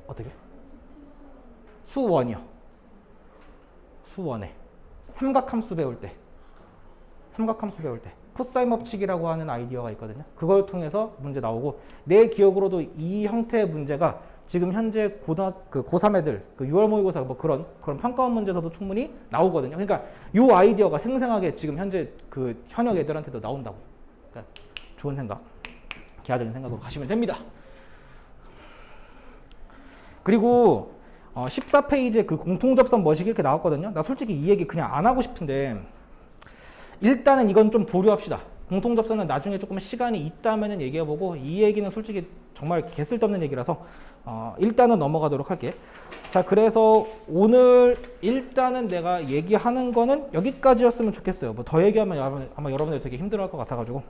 어떻게? 수원이요. 수원에 삼각함수 배울 때 코사인 법칙이라고 하는 아이디어가 있거든요. 그걸 통해서 문제 나오고, 내 기억으로도 이 형태의 문제가 지금 현재 고3 애들 6월 모의고사 뭐 그런 평가원 문제에서도 충분히 나오거든요. 그러니까 이 아이디어가 생생하게 지금 현재 그 현역 애들한테도 나온다고. 그러니까 좋은 생각, 기하적인 생각으로 가시면 됩니다. 그리고 14페이지에 그 공통접선 뭐시기 이렇게 나왔거든요. 나 솔직히 이 얘기 그냥 안 하고 싶은데 일단은 이건 좀 보류합시다. 공통접선은 나중에 조금 시간이 있다면 얘기해보고, 이 얘기는 솔직히 정말 개쓸데없는 얘기라서 일단은 넘어가도록 할게. 자, 그래서 오늘 일단은 내가 얘기하는 거는 여기까지였으면 좋겠어요. 뭐 더 얘기하면 아마 여러분들 되게 힘들어할 것 같아가지고.